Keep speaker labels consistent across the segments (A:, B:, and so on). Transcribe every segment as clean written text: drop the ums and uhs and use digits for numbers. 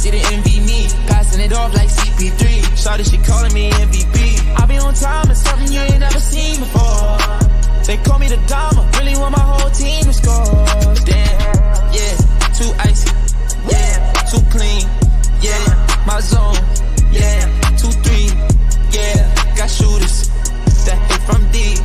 A: see the envy me, passing it off like CP3. Shawty, she calling me MVP. I be on time and something you ain't never seen before. They call me the Dama, really want my whole team to score. Damn, yeah, too icy, yeah, too clean, yeah, my zone, yeah, 2-3, yeah, got shooters that hit from deep,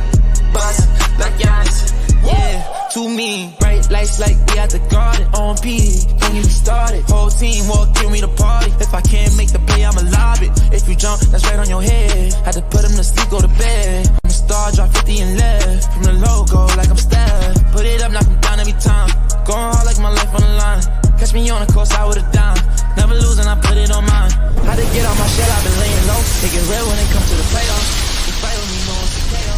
A: bust like Giannis, yeah, too mean. Bright lights like we at the garden, on PD, don't even started. Whole team walk in me the party. If I can't make the play, I'ma lob it. If you jump, that's right on your head. Had to put him to sleep, go to bed. I'm a star, drop 50 and left. From the logo, like I'm Steph. Put it up, knock him down every time. Going hard like my life on the line. Catch me on the course, I would've died. Never losing, I put it on mine. Had to get out my shell, I've been laying low. Take it real when it comes to the playoffs. You fight with me, no one's a KO.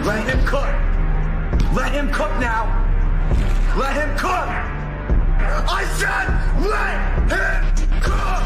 B: Let him cook. Let him cook now. Let him cook. I said let him cook.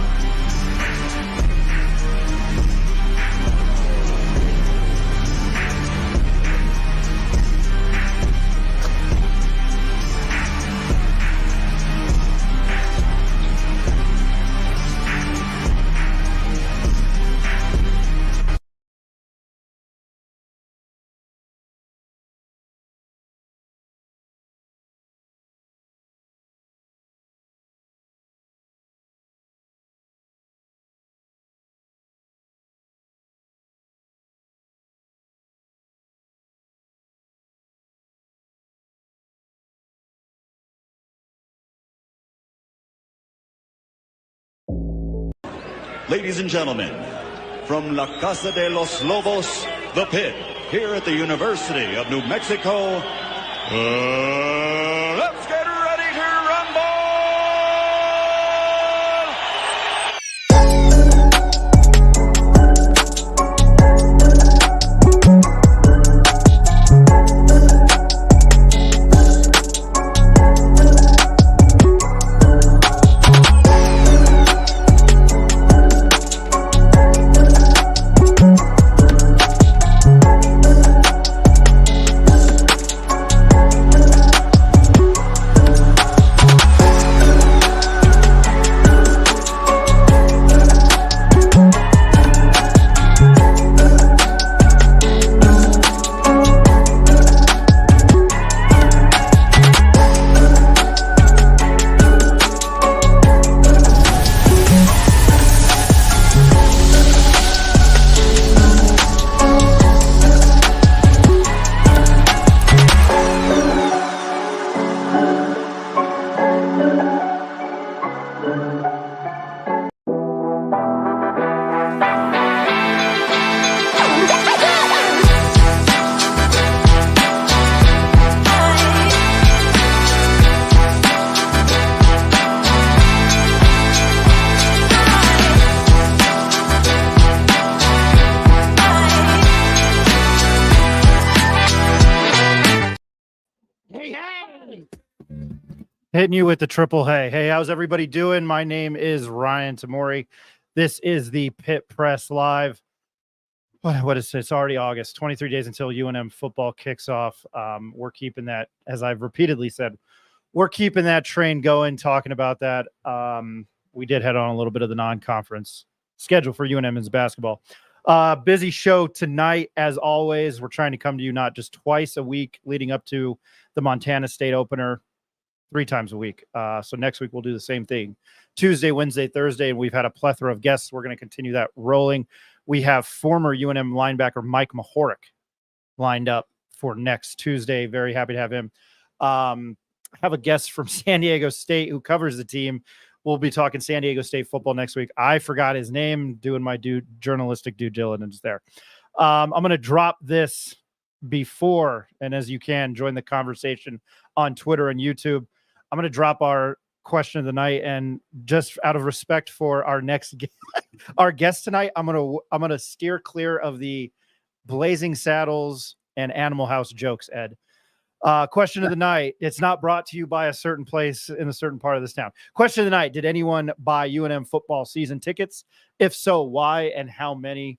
C: Ladies and gentlemen, from La Casa de los Lobos, the Pit, here at the University of New Mexico, let's get ready to rumble!
D: Hitting you with the triple hey. Hey, how's everybody doing? My name is Ryan Tamori. This is the Pit Press Live. What is it? It's already August, 23 days until UNM football kicks off. We're keeping that, as I've repeatedly said, we're keeping that train going, talking about that. We did head on a little bit of the non-conference schedule for UNM men's basketball. Busy show tonight, as always. We're trying to come to you not just twice a week leading up to the Montana State opener, 3 times a week. So next week we'll do the same thing. Tuesday, Wednesday, Thursday, and we've had a plethora of guests. We're going to continue that rolling. We have former UNM linebacker Mike Mahoric lined up for next Tuesday. Very happy to have him. Have a guest from San Diego State who covers the team We'll be talking San Diego State football next week. I forgot his name, doing my journalistic due diligence there. I'm going to drop this before, and as you can, join the conversation on Twitter and YouTube. I'm going to drop our question of the night, and just out of respect for our our guest tonight, I'm going to steer clear of the Blazing Saddles and Animal House jokes, Ed. Question of the night. It's not brought to you by a certain place in a certain part of this town. Question of the night. Did anyone buy UNM football season tickets? If so, why and how many?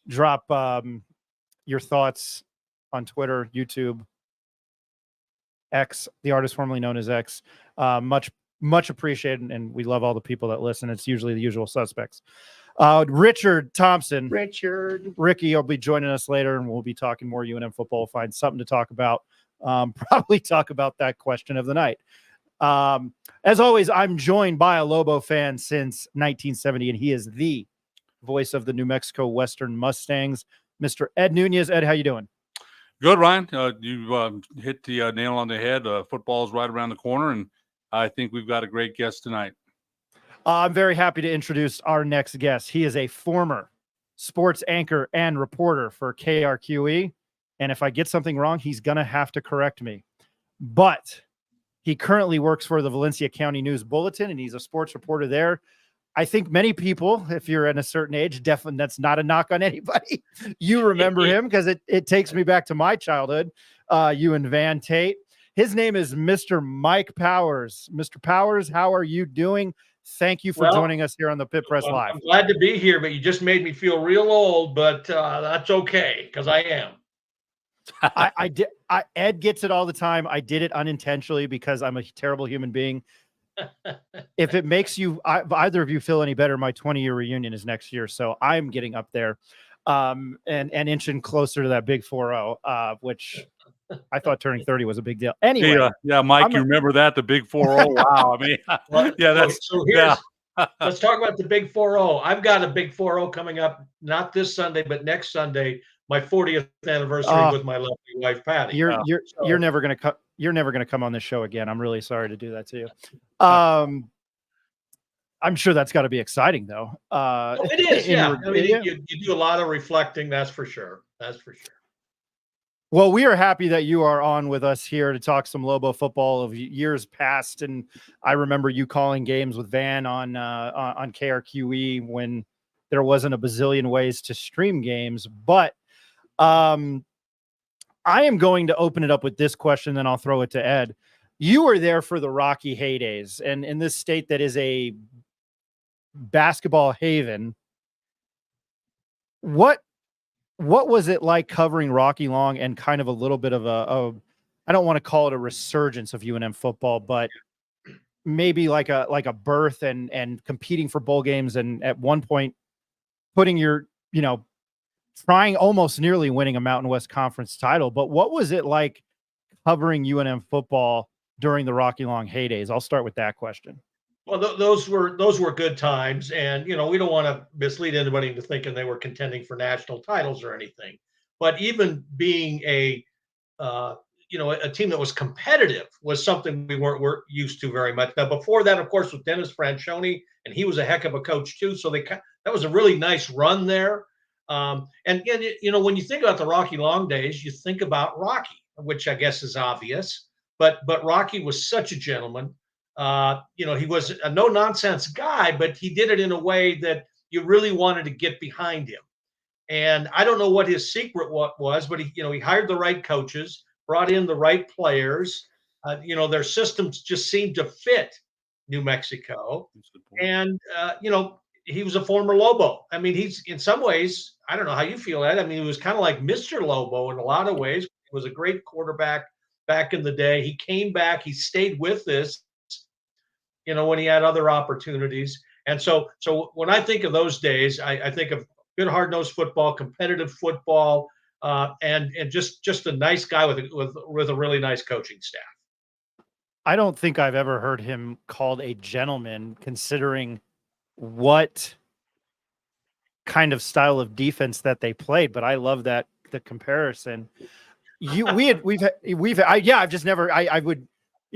D: Drop your thoughts on Twitter, YouTube, X, the artist formerly known as X. Much appreciated, and we love all the people that listen. It's usually the usual suspects. Richard Thompson. Ricky will be joining us later, and we'll be talking more UNM football. We'll find something to talk about. Probably talk about that question of the night. As always, I'm joined by a Lobo fan since 1970, and he is the voice of the New Mexico Western Mustangs, Mr. Ed Nunez. Ed, how you doing?
E: Good, Ryan. You hit the nail on the head. Football is right around the corner, and I think we've got a great guest tonight.
D: I'm very happy to introduce our next guest. He is a former sports anchor and reporter for KRQE. And if I get something wrong, he's going to have to correct me. But he currently works for the Valencia County News Bulletin, and he's a sports reporter there. I think many people, if you're at a certain age, definitely, that's not a knock on anybody. You remember him because it takes me back to my childhood. You and Van Tate. His name is Mr. Mike Powers. Mr. Powers, how are you doing? Thank you for joining us here on the Pit Press Live.
F: I'm glad to be here, but you just made me feel real old, but that's okay because I am.
D: I did. Ed gets it all the time. I did it unintentionally because I'm a terrible human being. If it makes you either of you feel any better, my 20-year reunion is next year, so I'm getting up there, and inching closer to that big 4-0, which I thought turning 30 was a big deal. Anyway,
E: yeah, Mike, you remember that, the big 4-0? Wow, I mean, yeah, that's
F: so here's. Let's talk about the big 4-0. I've got a big 4-0 coming up, not this Sunday, but next Sunday. My 40th anniversary with my lovely wife Patty.
D: You're never gonna come on this show again. I'm really sorry to do that to you. I'm sure that's got to be exciting though.
F: It is, yeah. I mean, you do a lot of reflecting. That's for sure.
D: Well, we are happy that you are on with us here to talk some Lobo football of years past, and I remember you calling games with Van on KRQE when there wasn't a bazillion ways to stream games, but. I am going to open it up with this question, then I'll throw it to Ed. You were there for the Rocky heydays, and in this state that is a basketball haven. What was it like covering Rocky Long and kind of a little bit of I don't want to call it a resurgence of UNM football, but maybe like a birth and competing for bowl games, and at one point putting your, trying almost nearly winning a Mountain West Conference title. But what was it like covering UNM football during the Rocky Long heydays? I'll start with that question.
F: Well, those were good times, and we don't want to mislead anybody into thinking they were contending for national titles or anything. But even being a team that was competitive was something we weren't used to very much. Now, before that, of course, with Dennis Franchione, and he was a heck of a coach too. So that was a really nice run there. And when you think about the Rocky Long days, you think about Rocky, which I guess is obvious. But Rocky was such a gentleman. He was a no-nonsense guy, but he did it in a way that you really wanted to get behind him. And I don't know what his secret was, but he hired the right coaches, brought in the right players. Their systems just seemed to fit New Mexico. And he was a former Lobo. I mean, he's in some ways, I don't know how you feel, Ed. I mean, he was kind of like Mr. Lobo in a lot of ways. He was a great quarterback back in the day. He came back. He stayed with us, when he had other opportunities. And so when I think of those days, I think of good hard-nosed football, competitive football, and just a nice guy with a really nice coaching staff.
D: I don't think I've ever heard him called a gentleman, considering what kind of style of defense that they played. But I love the comparison. I've just never, I would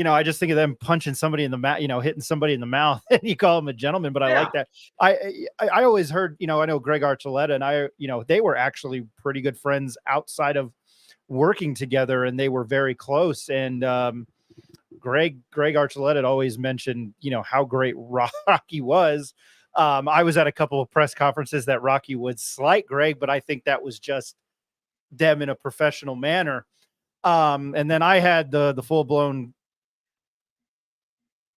D: I just think of them punching somebody in the mouth, hitting somebody in the mouth, and you call them a gentleman. But I
F: Yeah.
D: like that. I always heard, I know Greg Archuleta and I, they were actually pretty good friends outside of working together, and they were very close. And Greg Archuleta had always mentioned, how great Rocky was. I was at a couple of press conferences that Rocky would slight Greg, but I think that was just them in a professional manner. And then I had the full blown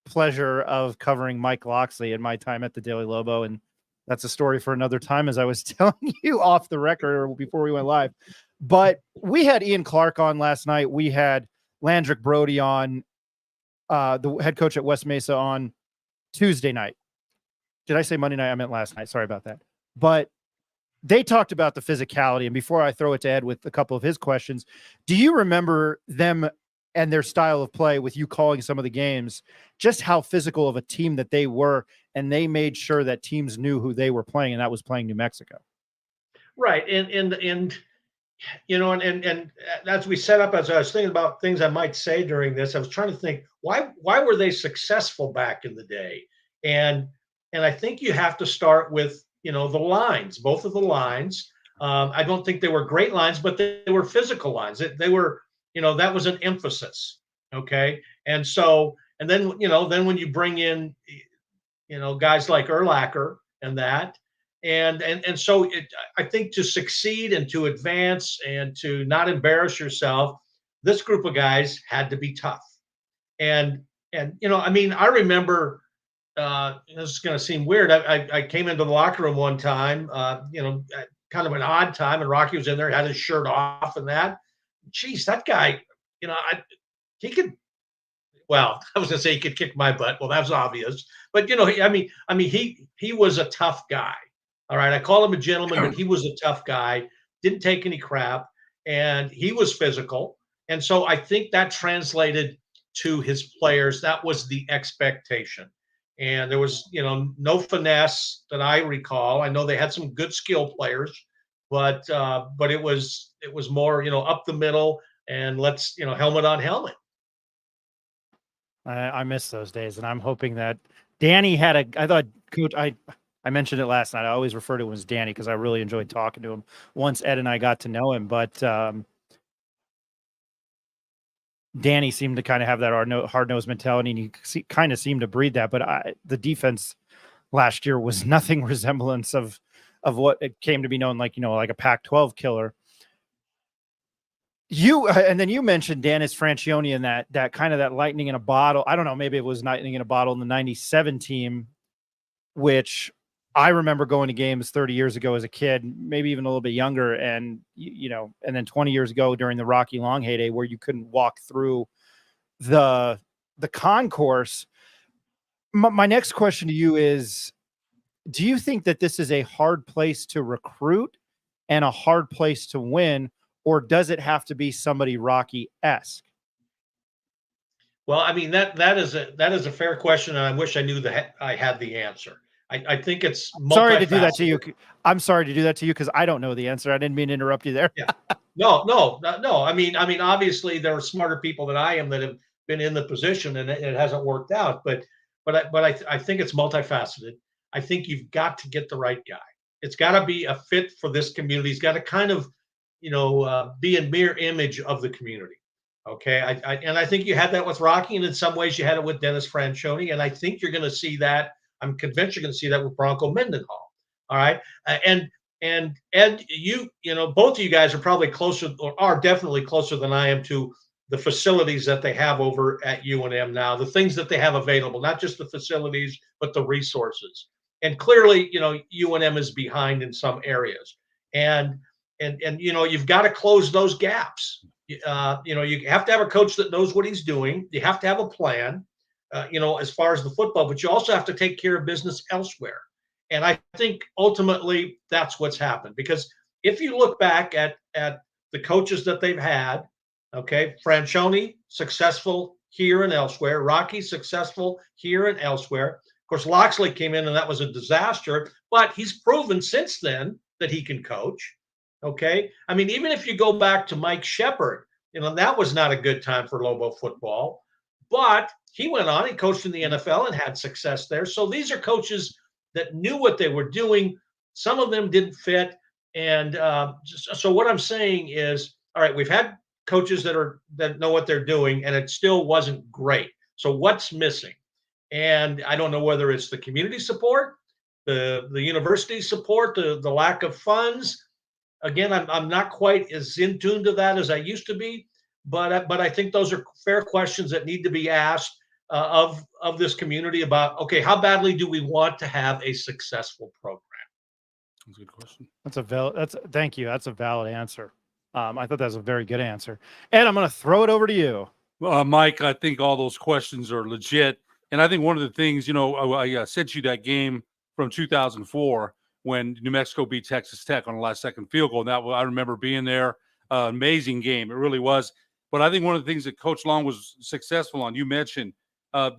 D: pleasure of covering Mike Loxley in my time at the Daily Lobo. And that's a story for another time, as I was telling you off the record or before we went live. But we had Ian Clark on last night. We had Landrick Brody on, the head coach at West Mesa, on Tuesday night. Did I say Monday night? I meant last night. Sorry about that. But they talked about the physicality. And before I throw it to Ed with a couple of his questions, do you remember them and their style of play, with you calling some of the games, just how physical of a team that they were, and they made sure that teams knew who they were playing, and that was playing New Mexico?
F: Right. And as we set up, as I was thinking about things I might say during this, I was trying to think, why were they successful back in the day? And I think you have to start with, the lines, both of the lines. I don't think they were great lines, but they were physical lines. They were, that was an emphasis. Okay. And so, and then, then when you bring in, guys like Urlacher and that, and so I think to succeed and to advance and to not embarrass yourself, this group of guys had to be tough. And I remember, this is going to seem weird. I came into the locker room one time, kind of an odd time, and Rocky was in there, had his shirt off and that. Geez, that guy, he could. Well, I was going to say he could kick my butt. Well, that was obvious. But he was a tough guy. All right, I call him a gentleman, but he was a tough guy. Didn't take any crap, and he was physical. And so I think that translated to his players. That was the expectation. And there was, no finesse that I recall. I know they had some good skill players, but it was more, up the middle, and let's, helmet on helmet.
D: I miss those days, and I'm hoping that Danny had I thought Coach, I mentioned it last night. I always refer to him as Danny because I really enjoyed talking to him once Ed and I got to know him. But Danny seemed to kind of have that hard-nosed mentality, and he kind of seemed to breed that. But the defense last year was nothing resemblance of what it came to be known, like a Pac-12 killer. And then you mentioned Dennis Francione and that kind of that lightning in a bottle. I don't know, maybe it was lightning in a bottle in the 97 team, which I remember going to games 30 years ago as a kid, maybe even a little bit younger. And, and then 20 years ago during the Rocky Long heyday, where you couldn't walk through the concourse. My next question to you is, do you think that this is a hard place to recruit and a hard place to win, or does it have to be somebody Rocky-esque?
F: Well, that is a fair question, and I wish I knew I had the answer. I think it's
D: sorry to do that to you. I'm sorry to do that to you because I don't know the answer. I didn't mean to interrupt you there.
F: Yeah. No. Obviously there are smarter people than I am that have been in the position, and it hasn't worked out. But I think it's multifaceted. I think you've got to get the right guy. It's got to be a fit for this community. He's got to kind of, be a mirror image of the community. Okay. I think you had that with Rocky, and in some ways you had it with Dennis Francione. And I think you're going to see that. I'm convinced you're going to see that with Bronco Mendenhall. All right. And Ed, both of you guys are probably closer, or are definitely closer than I am, to the facilities that they have over at UNM now, the things that they have available, not just the facilities, but the resources. And clearly, UNM is behind in some areas. And you've got to close those gaps. You have to have a coach that knows what he's doing. You have to have a plan, as far as the football, but you also have to take care of business elsewhere. And I think ultimately that's what's happened, because if you look back at the coaches that they've had, okay, Francione, successful here and elsewhere. Rocky, successful here and elsewhere. Of course, Loxley came in and that was a disaster, but he's proven since then that he can coach. Okay. Even if you go back to Mike Shepard, that was not a good time for Lobo football. But he went on, he coached in the NFL and had success there. So these are coaches that knew what they were doing. Some of them didn't fit. And so what I'm saying is, all right, we've had coaches that know what they're doing, and it still wasn't great. So what's missing? And I don't know whether it's the community support, the university support, the lack of funds. Again, I'm not quite as in tune to that as I used to be, but I think those are fair questions that need to be asked of this community about, okay, how badly do we want to have a successful program?
E: That's a good question.
D: Thank you. That's a valid answer. I thought that was a very good answer. Ed, I'm going to throw it over to you.
E: Mike, I think all those questions are legit. And I think one of the things, I sent you that game from 2004 when New Mexico beat Texas Tech on the last second field goal. And I remember being there. Amazing game. It really was. But I think one of the things that Coach Long was successful on, you mentioned,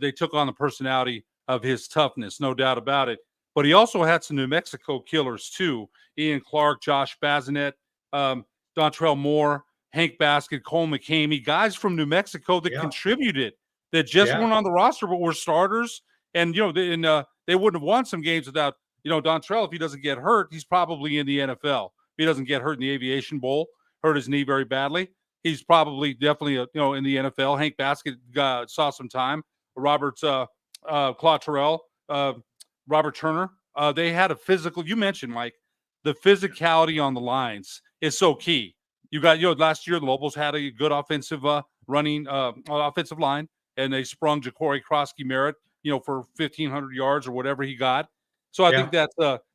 E: they took on the personality of his toughness, no doubt about it. But he also had some New Mexico killers too. Ian Clark, Josh Bazinet, Dontrell Moore, Hank Basket, Cole McCamey, guys from New Mexico that contributed, that just weren't on the roster but were starters. And they wouldn't have won some games without Dontrell. If he doesn't get hurt, he's probably in the NFL. If he doesn't get hurt in the Aviation Bowl, hurt his knee very badly, he's probably definitely in the NFL. Hank Basket saw some time. Robert Claude Terrell, Robert Turner. They had a physical. You mentioned, Mike, the physicality on the lines is so key. You got, last year the Lobos had a good offensive offensive line, and they sprung Ja'Cory Krosky-Merritt, for 1,500 yards or whatever he got. So I think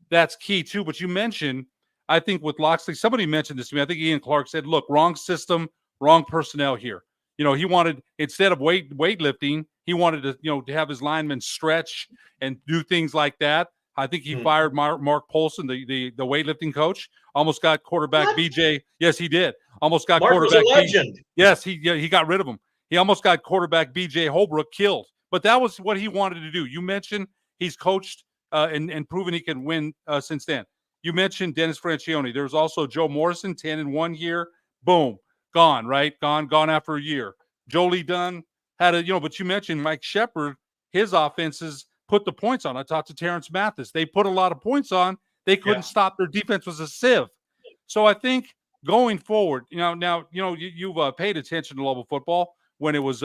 E: that's key too. But you mentioned, I think with Loxley, somebody mentioned this to me. I think Ian Clark said, "Look, wrong system, wrong personnel here." He wanted, instead of weightlifting, he wanted to have his linemen stretch and do things like that. I think he fired Mark Polson, the weightlifting coach. Almost got quarterback BJ. Yes, he did. Almost got
F: Mark
E: quarterback.
F: Was a legend.
E: Yes, he got rid of him. He almost got quarterback BJ Holbrook killed. But that was what he wanted to do. You mentioned he's coached and proven he can win since then. You mentioned Dennis Francione. There's also Joe Morrison, 10-1 year. Boom, gone. Right, gone after a year. Jolie Dunn had but you mentioned Mike Shepard. His offenses put the points on. I talked to Terrence Mathis. They put a lot of points on. They couldn't stop. Their defense was a sieve. So I think going forward, you've paid attention to Lobo football when it was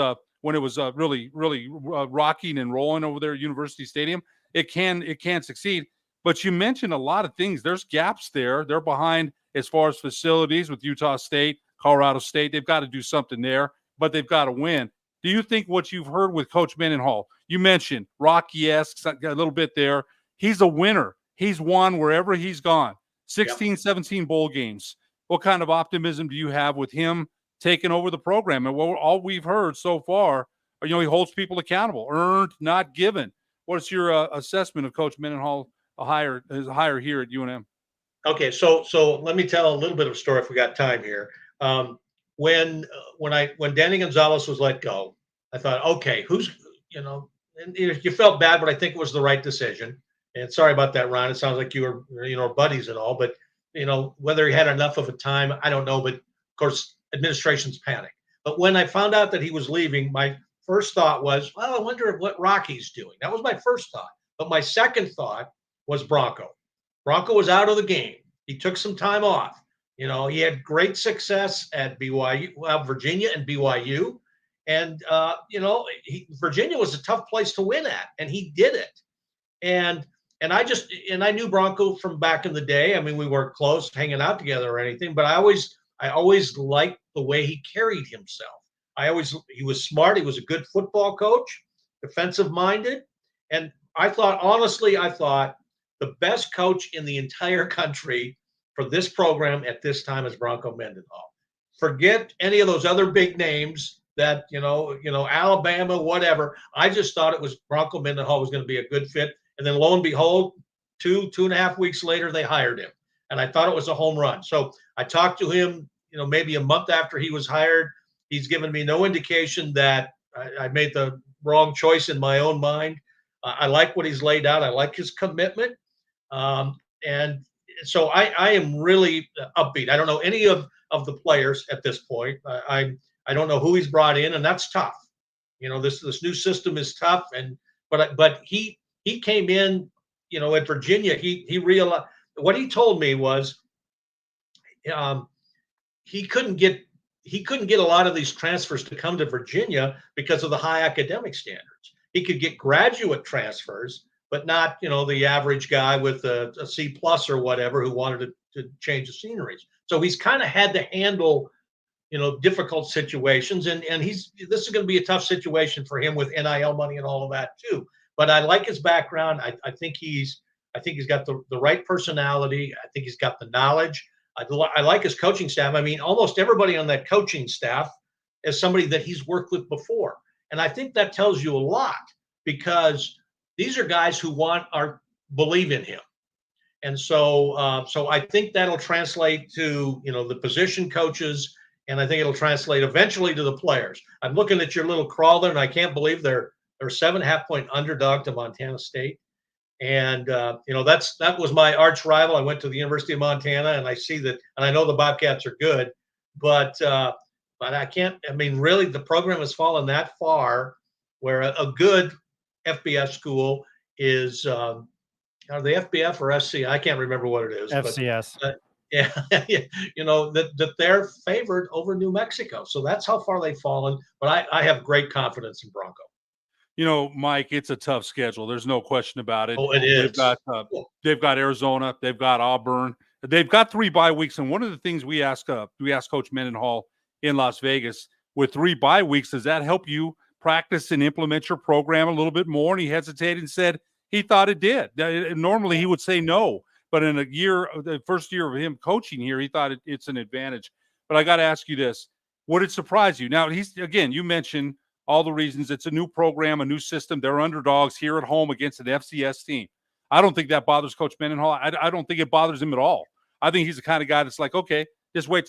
E: really rocking and rolling over there at University Stadium. It can succeed. But you mentioned a lot of things. There's gaps there. They're behind as far as facilities with Utah State, Colorado State. They've got to do something there, but they've got to win. Do you think what you've heard with Coach Mendenhall, you mentioned Rocky-esque a little bit there. He's a winner. He's won wherever he's gone. 16, 17 bowl games. What kind of optimism do you have with him taking over the program? And all we've heard so far, he holds people accountable, earned, not given. What's your assessment of Coach Mendenhall, his hire here at UNM?
F: Okay, so let me tell a little bit of a story if we got time here. When Danny Gonzalez was let go, I thought, okay, and you felt bad, but I think it was the right decision. And sorry about that, Ron. It sounds like you were buddies and all, but whether he had enough of a time, I don't know. But of course, administrations panic. But when I found out that he was leaving, my first thought was, well, I wonder what Rocky's doing. That was my first thought. But my second thought was Bronco. Bronco was out of the game. He took some time off. He had great success at BYU, Virginia and BYU. And, Virginia was a tough place to win at, and he did it. And I knew Bronco from back in the day. I mean, we weren't close hanging out together or anything, but I always liked the way he carried himself. He was smart. He was a good football coach, defensive minded. And I thought the best coach in the entire country for this program at this time is Bronco Mendenhall. Forget any of those other big names that, Alabama, whatever. I just thought it was Bronco Mendenhall was going to be a good fit. And then lo and behold, 2.5 weeks later, they hired him. And I thought it was a home run. So I talked to him, maybe a month after he was hired. He's given me no indication that I made the wrong choice in my own mind. I like what he's laid out. I like his commitment. And so I am really upbeat. I don't know any of the players at this point. I don't know who he's brought in, and that's tough. This new system is tough, but he came in, at Virginia. He realized what he told me was um, he couldn't get a lot of these transfers to come to Virginia because of the high academic standards. He could get graduate transfers, but not the average guy with a C plus or whatever who wanted to change the sceneries. So he's kind of had to handle difficult situations, and this is going to be a tough situation for him with NIL money and all of that too. But I like his background. I think he's got the right personality. I think he's got the knowledge. I like his coaching staff. I mean, almost everybody on that coaching staff is somebody that he's worked with before. And I think that tells you a lot, because these are guys who believe in him. And so I think that'll translate to, the position coaches, and I think it'll translate eventually to the players. I'm looking at your little crawl there, and I can't believe they're 7.5-point underdog to Montana State. And that was my arch rival. I went to the University of Montana, and I see that, and I know the Bobcats are good, but I can't. I mean, really, the program has fallen that far, where a good FBS school is are they FBF or SC? I can't remember what it is.
D: FCS.
F: But, yeah, that they're favored over New Mexico. So that's how far they've fallen. But I have great confidence in Bronco.
E: Mike, it's a tough schedule. There's no question about it.
F: Oh, it is.
E: They've got Arizona. They've got Auburn. They've got 3 bye weeks. And one of the things we asked Coach Mendenhall in Las Vegas, with 3 bye weeks, does that help you practice and implement your program a little bit more? And he hesitated and said he thought it did. Normally he would say no, but in the first year of him coaching here, he thought it's an advantage. But I got to ask you this: would it surprise you? Now, you mentioned all the reasons. It's a new program, a new system. They're underdogs here at home against an FCS team. I don't think that bothers Coach Mendenhall. I don't think it bothers him at all. I think he's the kind of guy that's like, okay, just wait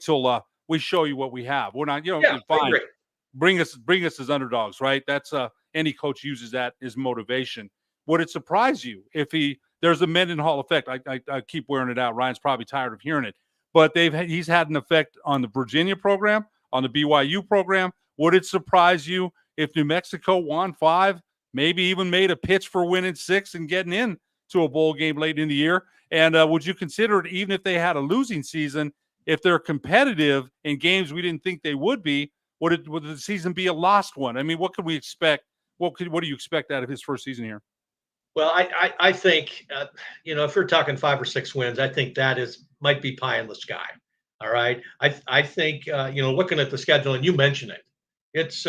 E: till we show you what we have. We're not, fine. Bring us as underdogs, right? That's any coach uses that as motivation. Would it surprise you if there's a Mendenhall effect? I keep wearing it out. Ryan's probably tired of hearing it, but he's had an effect on the Virginia program, on the BYU program. Would it surprise you if New Mexico won 5, maybe even made a pitch for winning 6 and getting in to a bowl game late in the year? And would you consider it, even if they had a losing season, if they're competitive in games we didn't think they would be, would the season be a lost one? I mean, what could we expect? What do you expect out of his first season here?
F: Well, I think, if you're talking 5 or 6 wins, I think that might be pie in the sky. All right. I think, looking at the schedule, and you mentioned it, it's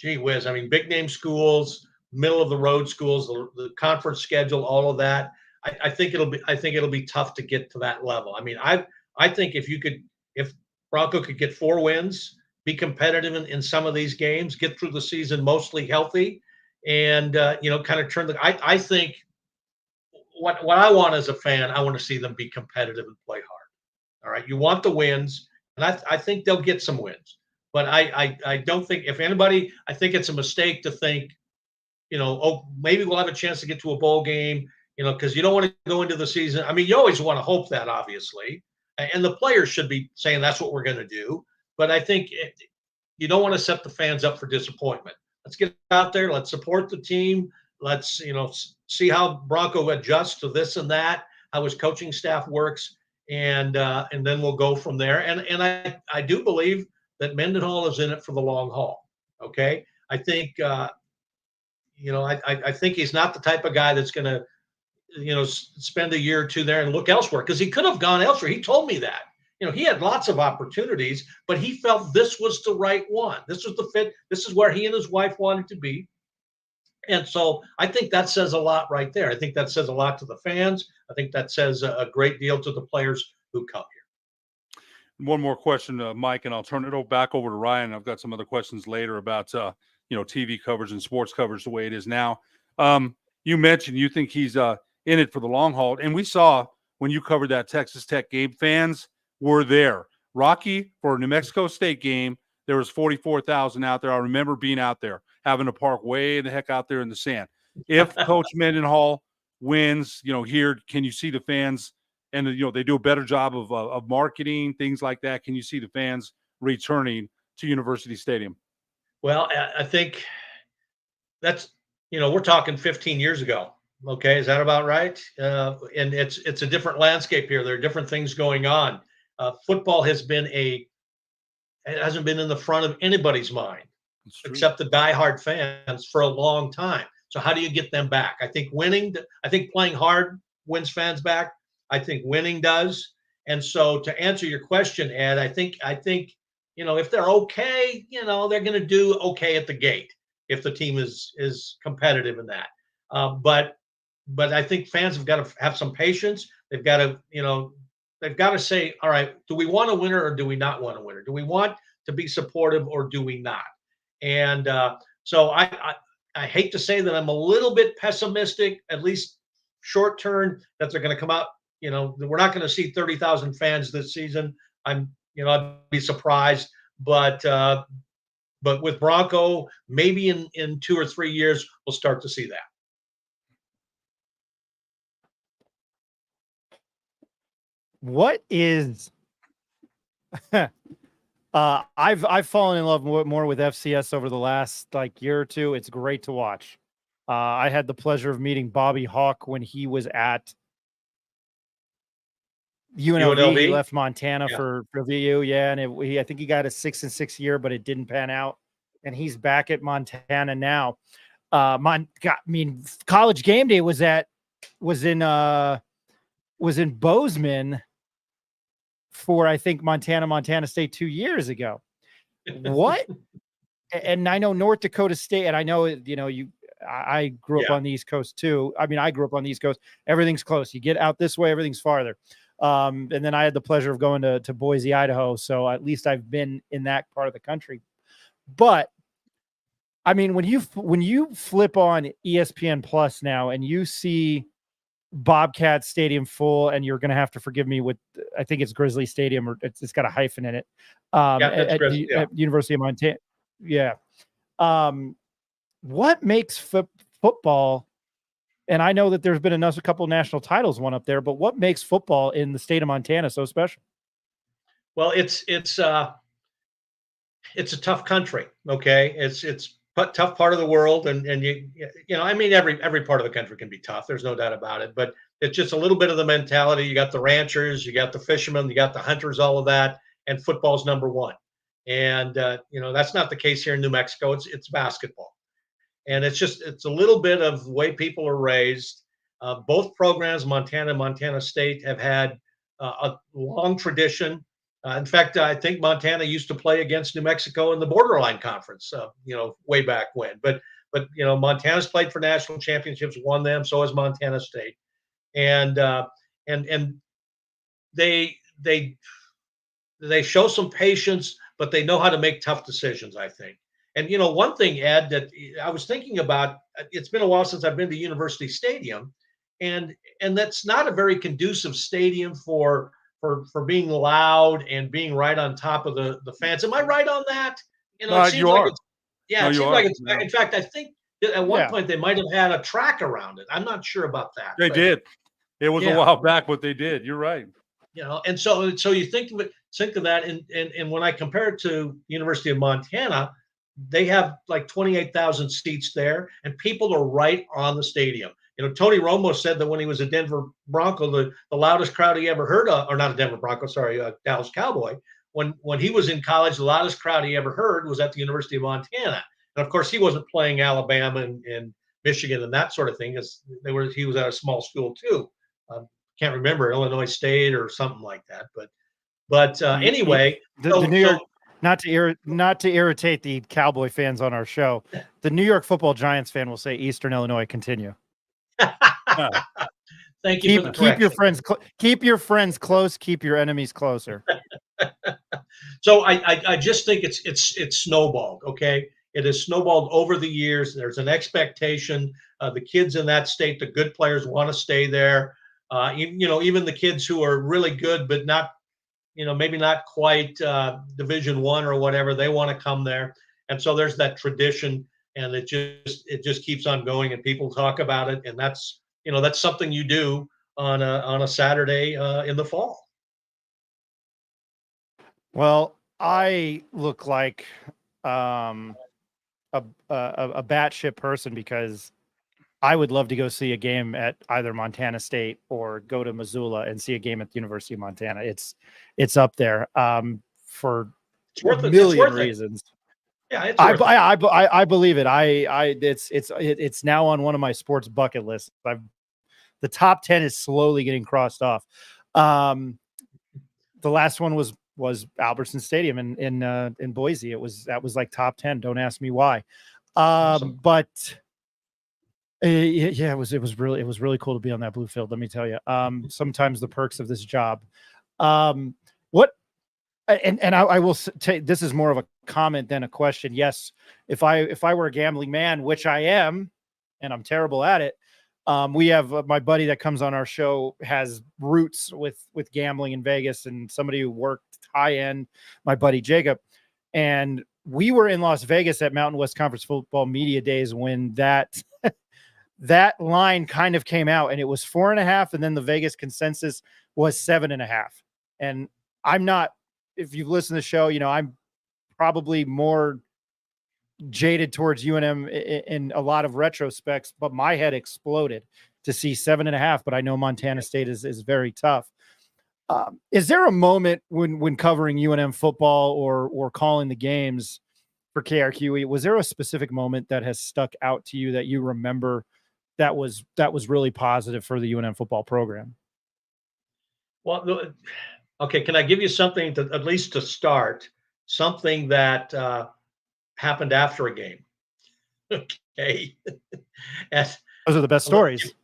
F: gee whiz. I mean, big name schools, middle of the road schools, the conference schedule, all of that. I think it'll be tough to get to that level. I mean, I think if Bronco could get 4 wins, be competitive in some of these games, get through the season mostly healthy, and kind of turn I think what I want as a fan, I want to see them be competitive and play hard. All right, you want the wins, and I think they'll get some wins. But I don't think, if anybody, I think it's a mistake to think, maybe we'll have a chance to get to a bowl game, because you don't want to go into the season. I mean, you always want to hope that, obviously, and the players should be saying that's what we're going to do. But I think you don't want to set the fans up for disappointment. Let's get out there. Let's support the team. Let's, see how Bronco adjusts to this and that, how his coaching staff works, and then we'll go from there. And I do believe that Mendenhall is in it for the long haul. Okay. I think, I think he's not the type of guy that's going to, spend a year or 2 there and look elsewhere, because he could have gone elsewhere. He told me that, he had lots of opportunities, but he felt this was the right one. This was the fit. This is where he and his wife wanted to be. And so I think that says a lot right there. I think that says a lot to the fans. I think that says a great deal to the players who come here.
E: One more question, Mike, and I'll turn it back over to Ryan. I've got some other questions later about, TV coverage and sports coverage the way it is now. You mentioned you think he's in it for the long haul. And we saw when you covered that Texas Tech game, fans were there. Rocky, for a New Mexico State game, there was 44,000 out there. I remember being out there, having to park way the heck out there in the sand. If Coach Mendenhall wins, here, can you see the fans? And, they do a better job of marketing, things like that. Can you see the fans returning to University Stadium?
F: Well, I think that's, we're talking 15 years ago. Okay, is that about right? And it's a different landscape here. There are different things going on. Football it hasn't been in the front of anybody's mind
E: It's true.
F: except the diehard fans for a long time. So how do you get them back? I think playing hard wins fans back. I think winning does. And so to answer your question, Ed, I think if they're okay, they're going to do okay at the gate if the team is competitive in that. But I think fans have got to have some patience. They've got to say, all right, do we want a winner or do we not want a winner? Do we want to be supportive or do we not? And so I hate to say that I'm a little bit pessimistic, at least short term, that they're going to come out. We're not going to see 30,000 fans this season. I'd be surprised, but with Bronco, maybe in 2 or 3 years we'll start to see that.
D: What is I've fallen in love more with FCS over the last year or two. It's great to watch. I had the pleasure of meeting Bobby Hawk when he was at UNLV.
F: UNLV?
D: He left Montana
F: Yeah.
D: for VU. Yeah, and I think he got a 6-6 year, but it didn't pan out. And he's back at Montana now. College Game Day was in Bozeman for, I think, Montana State 2 years ago. What? And I know North Dakota State, and I know, I grew up on the East Coast too. I mean, I grew up on the East Coast. Everything's close. You get out this way, everything's farther. And then I had the pleasure of going to Boise, Idaho. So at least I've been in that part of the country. But I mean, when you flip on ESPN Plus now and you see Bobcat Stadium full, and you're going to have to forgive me with, I think it's Grizzly Stadium, or it's got a hyphen in it. At University of Montana. Yeah. What makes football, and I know that there's been a couple national titles won up there, but what makes football in the state of Montana so special?
F: Well, it's a tough country. Okay. It's a tough part of the world. And I mean, every part of the country can be tough. There's no doubt about it, but it's just a little bit of the mentality. You got the ranchers, you got the fishermen, you got the hunters, all of that. And football's number one. And, that's not the case here in New Mexico. It's basketball. And it's a little bit of the way people are raised. Both programs, Montana and Montana State, have had a long tradition. In fact, I think Montana used to play against New Mexico in the Borderline Conference, way back when. But Montana's played for national championships, won them. So has Montana State, and they show some patience, but they know how to make tough decisions, I think. And one thing, Ed, that I was thinking about, it's been a while since I've been to University Stadium, and that's not a very conducive stadium for being loud and being right on top of the fans. Am I right on that? It seems
E: You
F: like
E: are.
F: it's, yeah,
E: No,
F: it
E: you
F: seems
E: are.
F: like it's,
E: Yeah.
F: in fact, I think that at one point they might have had a track around it. I'm not sure about that.
E: They did. It was a while back, but they did. You're right.
F: And so you think of that, and when I compare it to University of Montana, they have like 28,000 seats there, and people are right on the stadium. Tony Romo said that when he was a Denver Bronco, the loudest crowd he ever heard of, or not a Denver Bronco, sorry, a Dallas Cowboy, when he was in college, the loudest crowd he ever heard was at the University of Montana. And of course, he wasn't playing Alabama and Michigan and that sort of thing, because he was at a small school too. Can't remember, Illinois State or something like that. But anyway,
D: the New York. Not to irritate the Cowboy fans on our show, the New York Football Giants fan will say Eastern Illinois. Continue.
F: Thank you for the correction.
D: Keep your friends close. Keep your enemies closer.
F: So I just think it's snowballed. Okay, it has snowballed over the years. There's an expectation. The kids in that state, the good players, want to stay there. Even the kids who are really good but not, maybe not quite Division I or whatever, they want to come there. And so there's that tradition, and it just keeps on going, and people talk about it, and that's something you do on a Saturday in the fall.
D: Well, I look like a batshit person because I would love to go see a game at either Montana State or go to Missoula and see a game at the University of Montana. It's up there for
F: It's
D: a
F: worth it. It's
D: million
F: worth it.
D: reasons.
F: Yeah, it's worth it.
D: I believe it. It's now on one of my sports bucket lists. The top 10 is slowly getting crossed off. The last one was Albertson Stadium in Boise. That was like top 10. Don't ask me why.
F: Awesome.
D: But yeah, it was really cool to be on that blue field. Let me tell you. Sometimes the perks of this job. What and I will say this is more of a comment than a question. Yes, if I were a gambling man, which I am, and I'm terrible at it. We have my buddy that comes on our show has roots with gambling in Vegas, and somebody who worked high end, my buddy Jacob. And we were in Las Vegas at Mountain West Conference Football Media Days when that line kind of came out, and it was 4.5, and then the Vegas consensus was 7.5. And I'm not, if you've listened to the show, I'm probably more jaded towards UNM in a lot of retrospects, but my head exploded to see 7.5. But I know Montana State is very tough. Is there a moment when covering UNM football or calling the games for KRQE, was there a specific moment that has stuck out to you that you remember that was really positive for the UNM football program?
F: Well, okay. Can I give you something to at least to start? Something that happened after a game. Okay.
D: Those are the best stories.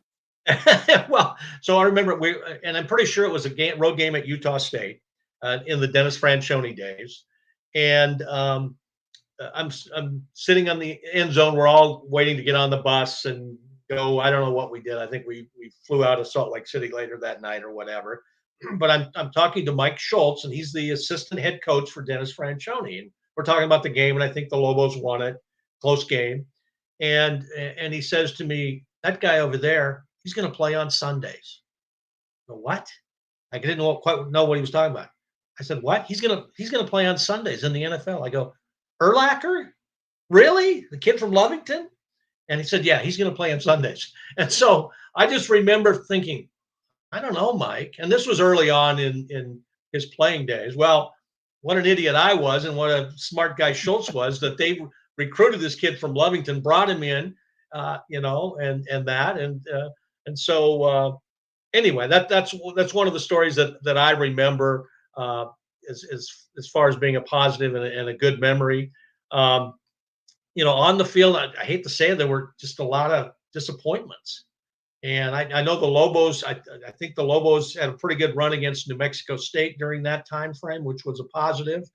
F: Well, so I remember and I'm pretty sure it was a road game at Utah State in the Dennis Franchione days, and I'm sitting on the end zone. We're all waiting to get on the bus and go. I don't know what we did. I think we flew out of Salt Lake City later that night or whatever. But I'm talking to Mike Schultz, and he's the assistant head coach for Dennis Franchione, and we're talking about the game, and I think the Lobos won it, close game, and he says to me, "That guy over there, he's going to play on Sundays." I go, what? I didn't quite know what he was talking about. I said, "What? He's going to play on Sundays in the NFL." I go, "Urlacher? Really? The kid from Lovington?" And he said, "Yeah, he's going to play on Sundays." And so I just remember thinking, I don't know, Mike. And this was early on in his playing days. Well, what an idiot I was, and what a smart guy Schultz was, that they recruited this kid from Lovington, brought him in, and so anyway, that's one of the stories that I remember as far as being a positive and a good memory. On the field, I hate to say it, there were just a lot of disappointments. And I know the Lobos, I think the Lobos had a pretty good run against New Mexico State during that time frame, which was a positive.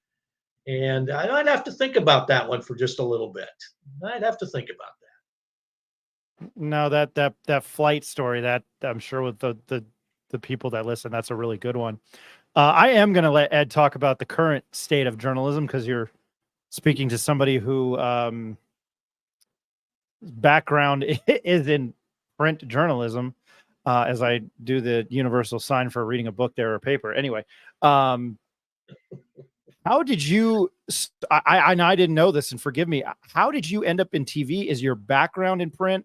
F: And I'd have to think about that one for just a little bit. I'd have to think about that.
D: No, that flight story, that I'm sure with the people that listen, that's a really good one. I am going to let Ed talk about the current state of journalism, because you're speaking to somebody who background is in print journalism, as I do the universal sign for reading a book there or a paper. Anyway, how did you? I didn't know this, and forgive me. How did you end up in TV? Is your background in print?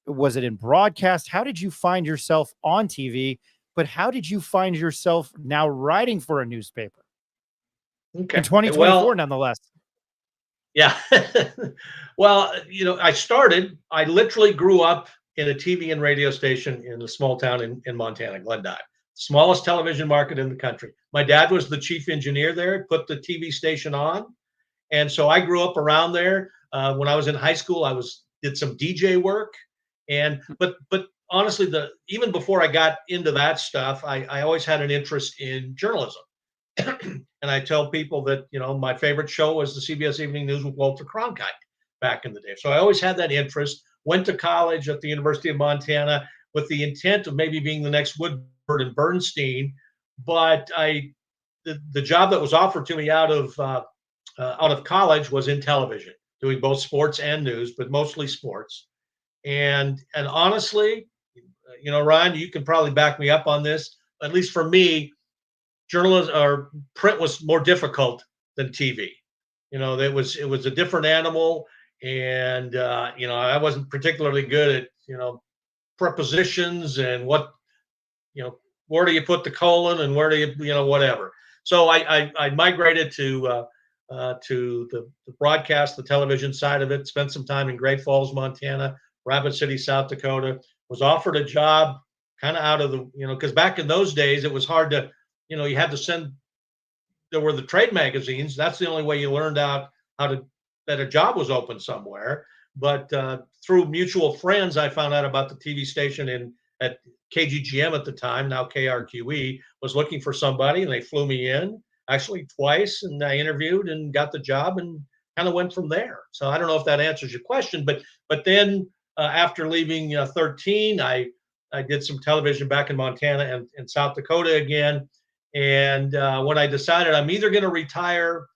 D: Was it in broadcast? How did you find yourself on TV? But how did you find yourself now writing for a newspaper?
F: Okay.
D: In 2024, nonetheless.
F: Yeah. Well, I literally grew up in a TV and radio station in a small town in Montana, Glendive, smallest television market in the country. My dad was the chief engineer there, put the TV station on. And so I grew up around there. When I was in high school, did some DJ work. But honestly, even before I got into that stuff, I always had an interest in journalism. And I tell people that, my favorite show was the CBS Evening News with Walter Cronkite back in the day. So I always had that interest. Went to college at the University of Montana with the intent of maybe being the next Woodward and Bernstein. But the job that was offered to me out of college was in television, doing both sports and news, but mostly sports. And honestly, Ryan, you can probably back me up on this. At least for me, journalism or print was more difficult than TV. It was a different animal. And I wasn't particularly good at prepositions and where do you put the colon and where do you whatever. So I migrated to the broadcast, the television side of it. Spent some time in Great Falls, Montana, Rapid City, South Dakota. Was offered a job kind of out of the because back in those days it was hard to you had to send. There were the trade magazines. That's the only way you learned out that a job was open somewhere. But through mutual friends, I found out about the TV station at KGGM at the time, now KRQE, was looking for somebody, and they flew me in actually twice, and I interviewed and got the job, and kind of went from there. So I don't know if that answers your question, but then after leaving 13, I did some television back in Montana and South Dakota again. And when I decided I'm either going to retire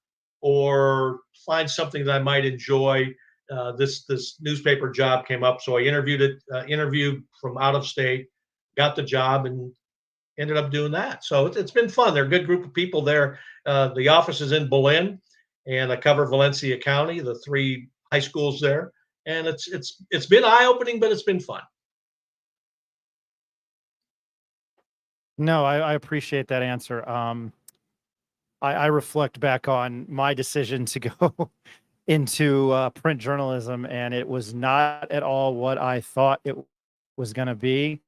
F: or find something that I might enjoy, this newspaper job came up. So I interviewed from out of state, got the job, and ended up doing that. So it's been fun. They're a good group of people there. The office is in Belen, and I cover Valencia County, the 3 high schools there. And it's been eye-opening, but it's been fun.
D: No, I appreciate that answer. I reflect back on my decision to go into print journalism, and it was not at all what I thought it was going to be.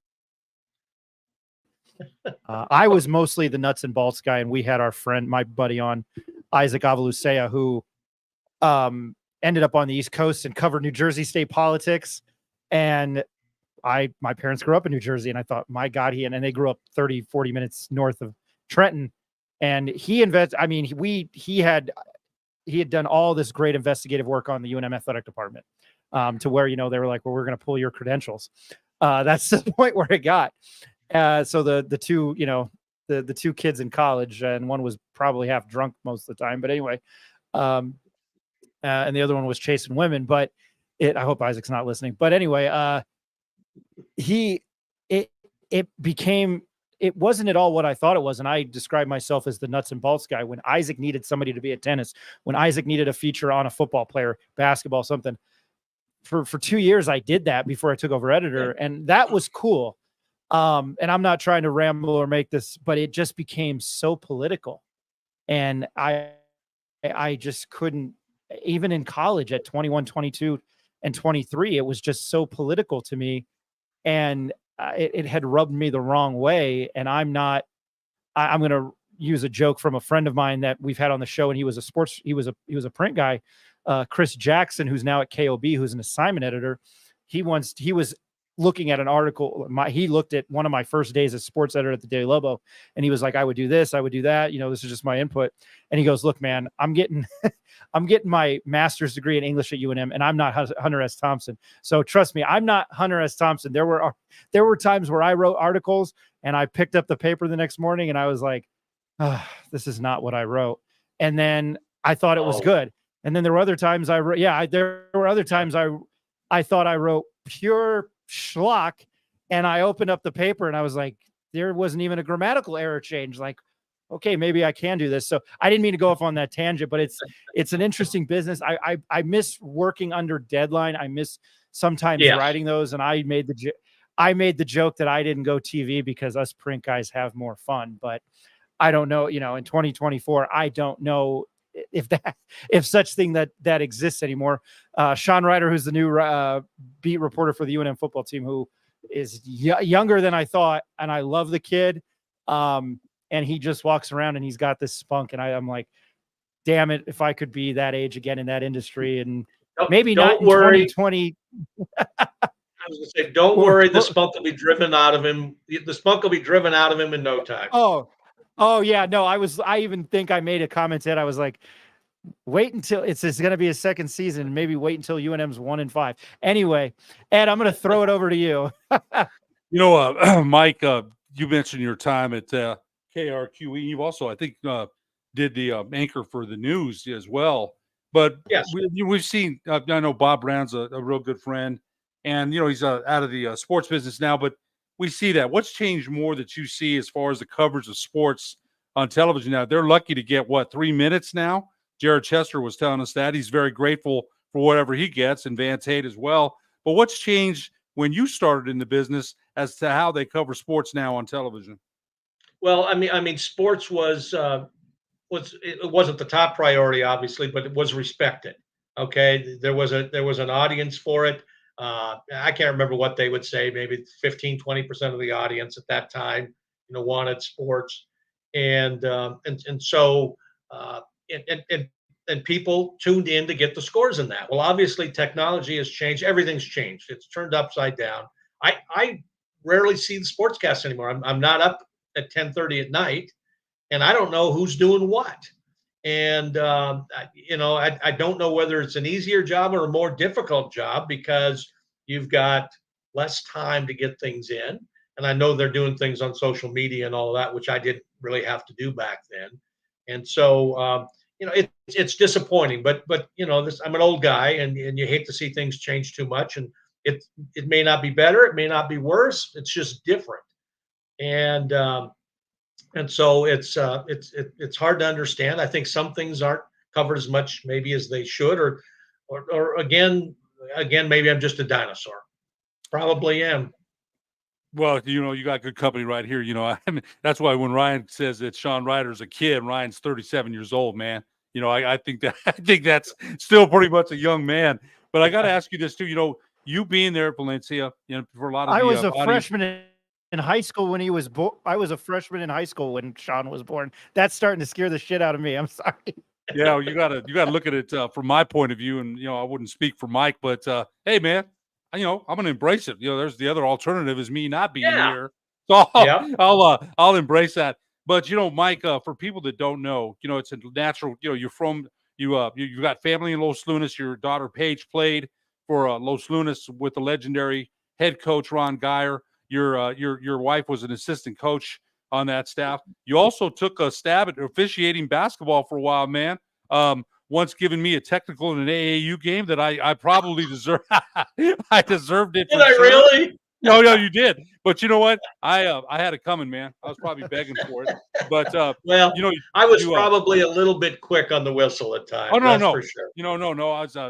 D: I was mostly the nuts and bolts guy, and we had my buddy on, Isaac Avalusea, who ended up on the East Coast and covered New Jersey state politics. And my parents grew up in New Jersey, and I thought, my God, and they grew up 30, 40 minutes north of Trenton. And he had done all this great investigative work on the UNM athletic department, to where, they were like, well, we're going to pull your credentials. That's the point where it got. So the two, the 2 kids in college, and one was probably half drunk most of the time, but anyway, and the other one was chasing women, but I hope Isaac's not listening, but anyway, it wasn't at all what I thought it was. And I describe myself as the nuts and bolts guy. When Isaac needed somebody to be at tennis, when Isaac needed a feature on a football player, basketball, something, for 2 years, I did that before I took over editor, and that was cool. And I'm not trying to ramble or make this, but it just became so political. And I just couldn't, even in college at 21, 22 and 23, it was just so political to me. And it had rubbed me the wrong way. And I'm going to use a joke from a friend of mine that we've had on the show. And he was a print guy, Chris Jackson, who's now at KOB, who's an assignment editor. He was looking at an article. He looked at one of my first days as sports editor at the Daily Lobo, and he was like, I would do this, I would do that. This is just my input. And he goes, look, man, I'm getting my master's degree in English at UNM, and I'm not Hunter S. Thompson. So trust me, I'm not Hunter S. Thompson. There were times where I wrote articles and I picked up the paper the next morning and I was like, this is not what I wrote. And then I thought it was good. And then there were other times I thought I wrote pure schlock, and I opened up the paper and I was like, there wasn't even a grammatical error change. Like, okay, maybe I can do this. So I didn't mean to go off on that tangent, but it's an interesting business. I miss working under deadline. I miss sometimes writing those. And I made the joke that I didn't go TV because us print guys have more fun, but I don't know, in 2024, I don't know if such thing that exists anymore. Sean Ryder, who's the new beat reporter for the UNM football team, who is younger than I thought, and I love the kid. And he just walks around and he's got this spunk, and I'm like, damn it, if I could be that age again in that industry, and maybe not in 2020.
F: I was going to say, don't worry, the spunk will be driven out of him. The spunk will be driven out of him in no time.
D: Oh yeah, no, I even think I made a comment that I was like, wait until it's going to be a second season, and maybe wait until UNM's 1-5. Anyway, Ed, I'm going to throw it over to you.
E: Mike, you mentioned your time at KRQE. You also, I think, did the anchor for the news as well. But
F: yes,
E: we've seen. I know Bob Brown's a real good friend, and he's out of the sports business now. But we see that. What's changed more that you see as far as the coverage of sports on television now? They're lucky to get 3 minutes now. Jared Chester was telling us that he's very grateful for whatever he gets, and Van Tate as well. But what's changed when you started in the business as to how they cover sports now on television?
F: Well, I mean, sports it wasn't the top priority, obviously, but it was respected. Okay, there was an audience for it. I can't remember what they would say. Maybe 15-20% of the audience at that time, wanted sports, and so uh, and, and and and people tuned in to get the scores in that. Well, obviously, technology has changed. Everything's changed. It's turned upside down. I rarely see the sportscast anymore. I'm not up at 10:30 at night, and I don't know who's doing what. And I don't know whether it's an easier job or a more difficult job because you've got less time to get things in. And I know they're doing things on social media and all of that, which I didn't really have to do back then. And so, it's disappointing. But I'm an old guy, and you hate to see things change too much. And it may not be better, it may not be worse. It's just different. And so it's hard to understand. I think some things aren't covered as much maybe as they should, or again, maybe I'm just a dinosaur. Probably am.
E: Well, you got good company right here. I mean, that's why when Ryan says that Sean Ryder's a kid, Ryan's 37 years old, man. I think that's still pretty much a young man. But I got to ask you this too. You being there at Valencia, for a lot of
D: I
E: the
D: was a
E: audience,
D: freshman in high school when he was born. I was a freshman in high school when Sean was born. That's starting to scare the shit out of me. I'm sorry.
E: Yeah, you gotta look at it from my point of view, and I wouldn't speak for Mike, but hey, man, I'm gonna embrace it. There's the other alternative is me not being
F: Yeah.
E: here, so
F: Yeah.
E: I'll embrace that. But Mike, for people that don't know, it's a natural. You're from you got family in Los Lunas. Your daughter Paige played for Los Lunas with the legendary head coach Ron Geyer. Your wife was an assistant coach on that staff. You also took a stab at officiating basketball for a while, man. Once giving me a technical in an AAU game that I probably deserved. I deserved it.
F: Did I
E: sure.
F: really?
E: No, you did. But you know what? I had it coming, man. I was probably begging for it. But
F: Well, I was
E: you,
F: probably a little bit quick on the whistle at times.
E: oh no,
F: That's
E: no,
F: for sure.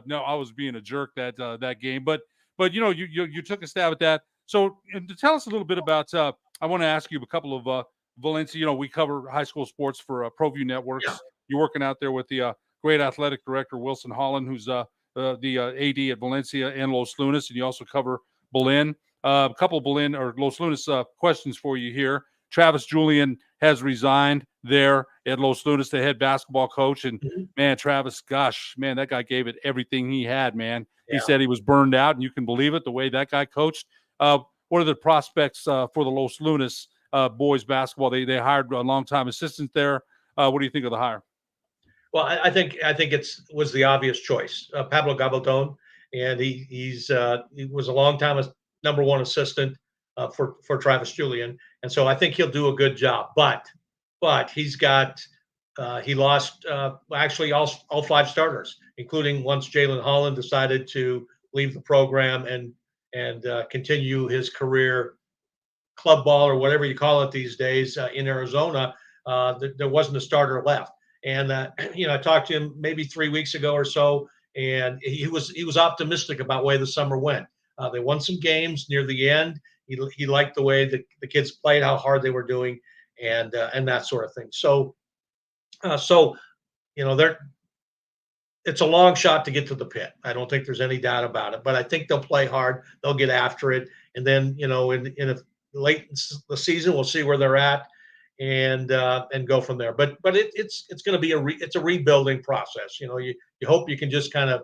E: no. I was being a jerk that game. But you took a stab at that. So to tell us a little bit about, I want to ask you a couple of Valencia. We cover high school sports for ProView Networks.
F: Yeah.
E: You're working out there with the great athletic director Wilson Holland, who's the AD at Valencia and Los Lunas, and you also cover Belen. A couple of Belen or Los Lunas questions for you here. Travis Julian has resigned there at Los Lunas, the head basketball coach. And man, Travis, gosh, man, that guy gave it everything he had, man.
F: Yeah.
E: He said he was burned out, and you can believe it, the way that guy coached. What are the prospects for the Los Lunas boys basketball? They hired a longtime assistant there. What do you think of the hire?
F: Well, I think it was the obvious choice, Pablo Gabaldon, and he was a long time number one assistant for Travis Julian, and so I think he'll do a good job. But he's got he lost actually all five starters, including once Jalen Holland decided to leave the program and continue his career, club ball or whatever you call it these days, in Arizona. There wasn't a starter left. And I talked to him maybe 3 weeks ago or so, and he was optimistic about the way the summer went. They won some games near the end. He liked the way the kids played, how hard they were doing, and that sort of thing. So it's a long shot to get to the pit. I don't think there's any doubt about it. But I think they'll play hard. They'll get after it, and then in late in the season, we'll see where they're at. And go from there. But it's going to be it's a rebuilding process. You hope you can just kind of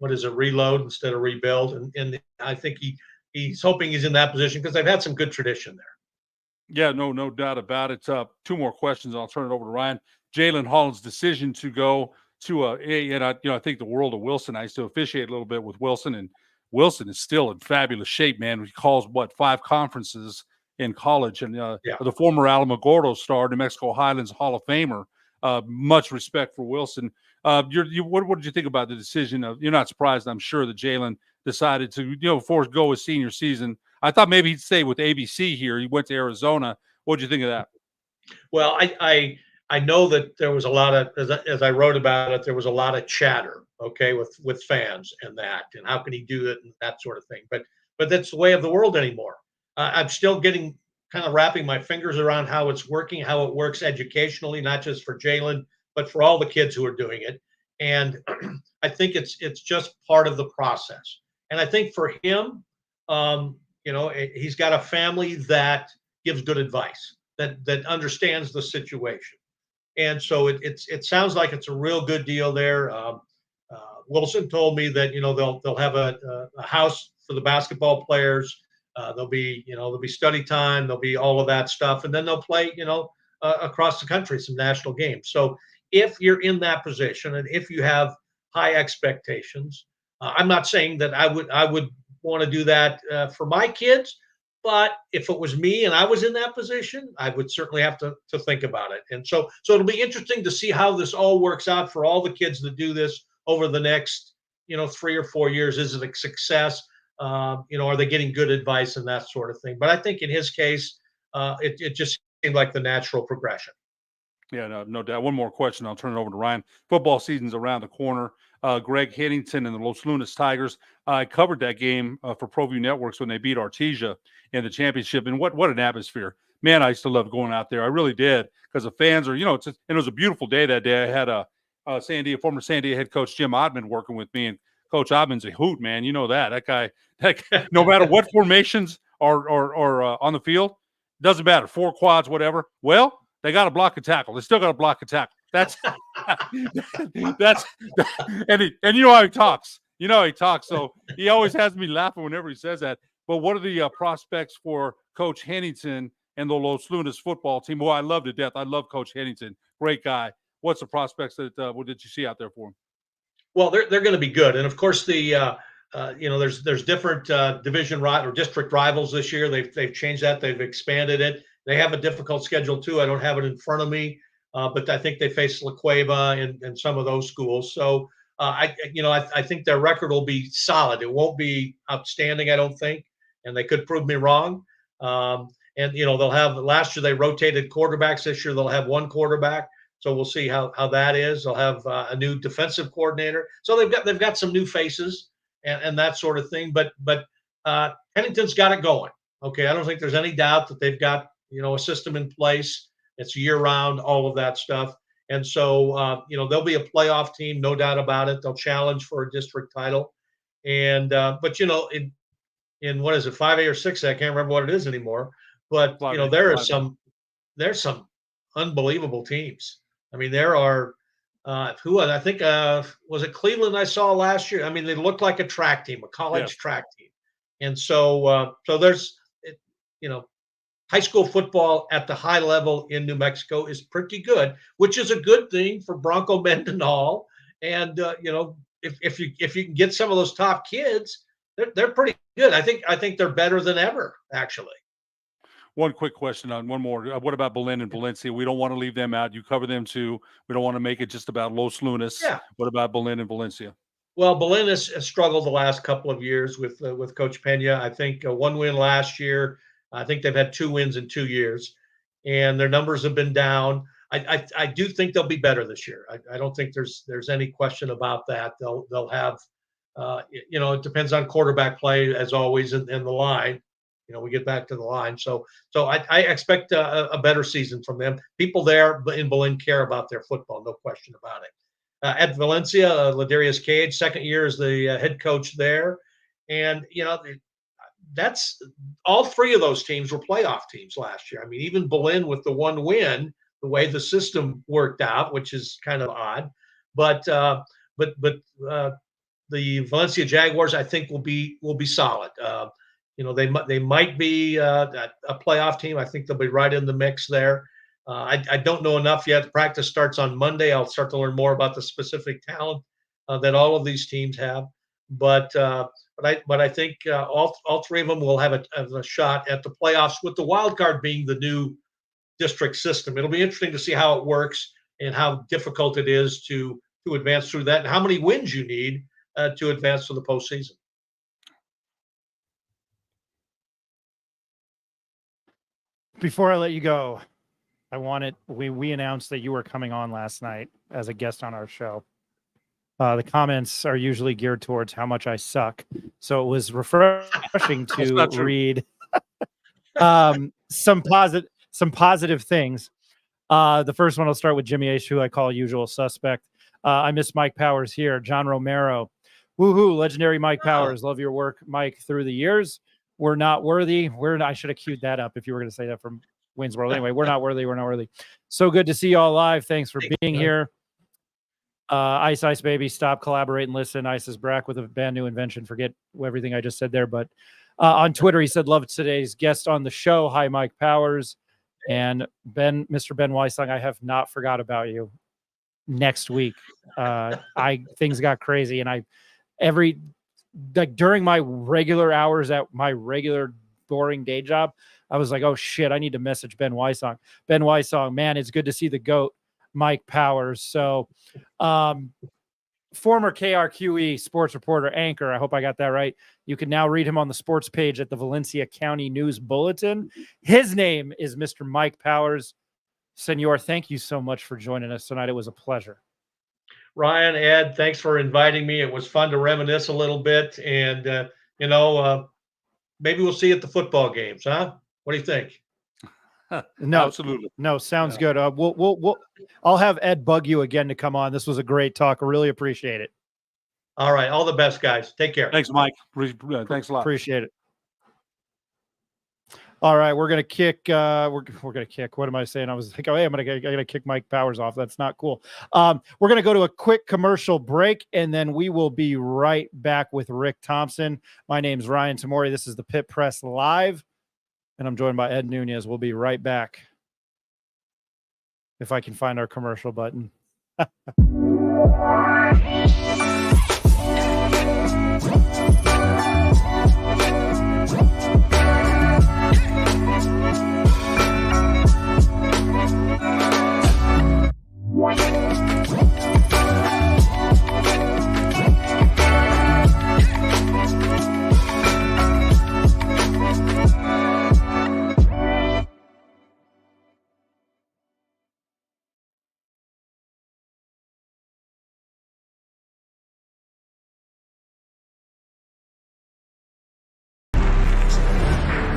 F: reload instead of rebuild. And I think he's hoping he's in that position because they've had some good tradition there.
E: Yeah, no doubt about it. Two more questions. I'll turn it over to Ryan. Jalen Holland's decision to go to I think the world of Wilson. I used to officiate a little bit with Wilson, and Wilson is still in fabulous shape, man. He calls 5 conferences in college, and the former Alamogordo star, New Mexico Highlands Hall of Famer. Much respect for Wilson. What did you think about the decision? You're not surprised, I'm sure, that Jalen decided to forego his senior season. I thought maybe he'd stay with ABC here. He went to Arizona. What did you think of that?
F: Well, I know that there was a lot of, as I wrote about it, there was a lot of chatter, okay, with fans and that, and how can he do it and that sort of thing. But that's the way of the world anymore. I'm still getting kind of wrapping my fingers around how it's working, how it works educationally, not just for Jalen, but for all the kids who are doing it. And I think it's just part of the process. And I think for him, he's got a family that gives good advice, that understands the situation. And so it sounds like it's a real good deal there. Wilson told me that they'll have a house for the basketball players. There'll be study time. There'll be all of that stuff, and then they'll play across the country some national games. So if you're in that position and if you have high expectations, I'm not saying that I would want to do that for my kids. But if it was me and I was in that position, I would certainly have to think about it. And so it'll be interesting to see how this all works out for all the kids that do this over the next 3 or 4 years. Is it a success? Are they getting good advice and that sort of thing? But I think in his case, it just seemed like the natural progression.
E: Yeah, no doubt. One more question. I'll turn it over to Ryan. Football season's around the corner. Greg Hennington and the Los Lunas Tigers. I covered that game for ProView Networks when they beat Artesia in the championship. And what an atmosphere. Man, I used to love going out there. I really did, because the fans are, and it was a beautiful day that day. I had a former San Diego head coach, Jim Ottman, working with me. And Coach Ottman's a hoot, man. You know that. That guy, no matter what formations are on the field, doesn't matter. 4 quads, whatever. Well, they got to block a tackle. They still got to block a tackle. That's and you know how he talks. So he always has me laughing whenever he says that. But what are the prospects for Coach Hennington and the Los Lunas football team, who I love to death? I love Coach Hennington. Great guy. What's the prospects what did you see out there for him?
F: Well, they're going to be good, and of course there's different division or district rivals this year. They've changed that. They've expanded it. They have a difficult schedule too. I don't have it in front of me, but I think they face La Cueva and some of those schools. So I think their record will be solid. It won't be outstanding, I don't think, and they could prove me wrong. They'll have, last year they rotated quarterbacks. This year they'll have one quarterback. So we'll see how that is. They'll have a new defensive coordinator. So they've got some new faces and that sort of thing. But Pennington's got it going. Okay, I don't think there's any doubt that they've got a system in place. It's year round, all of that stuff. And so they'll be a playoff team, no doubt about it. They'll challenge for a district title. And but in what is it, 5A or 6A? I can't remember what it is anymore. But there's some unbelievable teams. I mean, there are I think was it Cleveland I saw last year? I mean, they looked like a track team, a college track team. And so there's high school football at the high level in New Mexico is pretty good, which is a good thing for Bronco Mendenhall. And if you can get some of those top kids, they're pretty good. I think they're better than ever, actually.
E: One quick question on one more. What about Belen and Valencia? We don't want to leave them out. You cover them too. We don't want to make it just about Los Lunas.
F: Yeah.
E: What about Belen and Valencia?
F: Well, Belen has struggled the last couple of years with Coach Pena. I think one win last year. I think they've had 2 wins in 2 years, and their numbers have been down. I do think they'll be better this year. I don't think there's any question about that. They'll have, it depends on quarterback play as always, and the line. We get back to the line. So I expect a better season from them. People there in Belen care about their football, no question about it. At Valencia, Ladarius Cage, second year as the head coach there, and that's all 3 of those teams were playoff teams last year. I mean, even Belen with the 1 win, the way the system worked out, which is kind of odd, but the Valencia Jaguars, I think, will be solid. They might be a playoff team. I think they'll be right in the mix there. I don't know enough yet. Practice starts on Monday. I'll start to learn more about the specific talent that all of these teams have. But I think all 3 of them will have a shot at the playoffs, with the wild card being the new district system. It'll be interesting to see how it works and how difficult it is to advance through that, and how many wins you need to advance to the postseason.
D: Before I let you go, We announced that you were coming on last night as a guest on our show. The comments are usually geared towards how much I suck, so it was refreshing to read some positive things. The first one, I'll start with Jimmy H, who I call usual suspect. I miss Mike Powers here. John Romero, woohoo! Legendary Mike Powers, love your work, Mike. Through the years, we're not worthy. I should have queued that up if you were going to say that from Wayne's World. Anyway, we're not worthy. We're not worthy. So good to see you all live. Thanks for being here. Ice Baby, stop, collaborate, and listen. Ice is back with a brand new invention. Forget everything I just said there. But on Twitter, he said, love today's guest on the show. Hi, Mike Powers. And Mr. Ben Weissong, I have not forgot about you. Next week, things got crazy, and during my regular hours at my regular boring day job, I was like, oh shit, I need to message Ben Weissong. Ben Weissong, man, it's good to see the GOAT, Mike Powers. So, former KRQE sports reporter, anchor, I hope I got that right. You can now read him on the sports page at the Valencia County News Bulletin. His name is Mr. Mike Powers. Senor, thank you so much for joining us tonight. It was a pleasure.
F: Ryan, Ed, thanks for inviting me. It was fun to reminisce a little bit, and maybe we'll see you at the football games, huh? What do you think?
D: No,
E: absolutely.
D: No, sounds good. I'll have Ed bug you again to come on. This was a great talk. I really appreciate it.
F: All right, all the best, guys. Take care.
E: Thanks, Mike. Thanks a lot.
D: Appreciate it. All right, we're gonna kick. We're gonna kick. What am I saying? I was like, oh, hey, I'm gonna kick Mike Powers off. That's not cool. We're gonna go to a quick commercial break, and then we will be right back with Rick Thompson. My name's Ryan Tamori. This is the Pit Press Live, and I'm joined by Ed Nunez. We'll be right back if I can find our commercial button.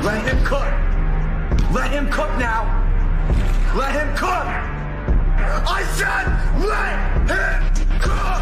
B: Let him cook. Let him cook now. Let him cook. I said let him cook.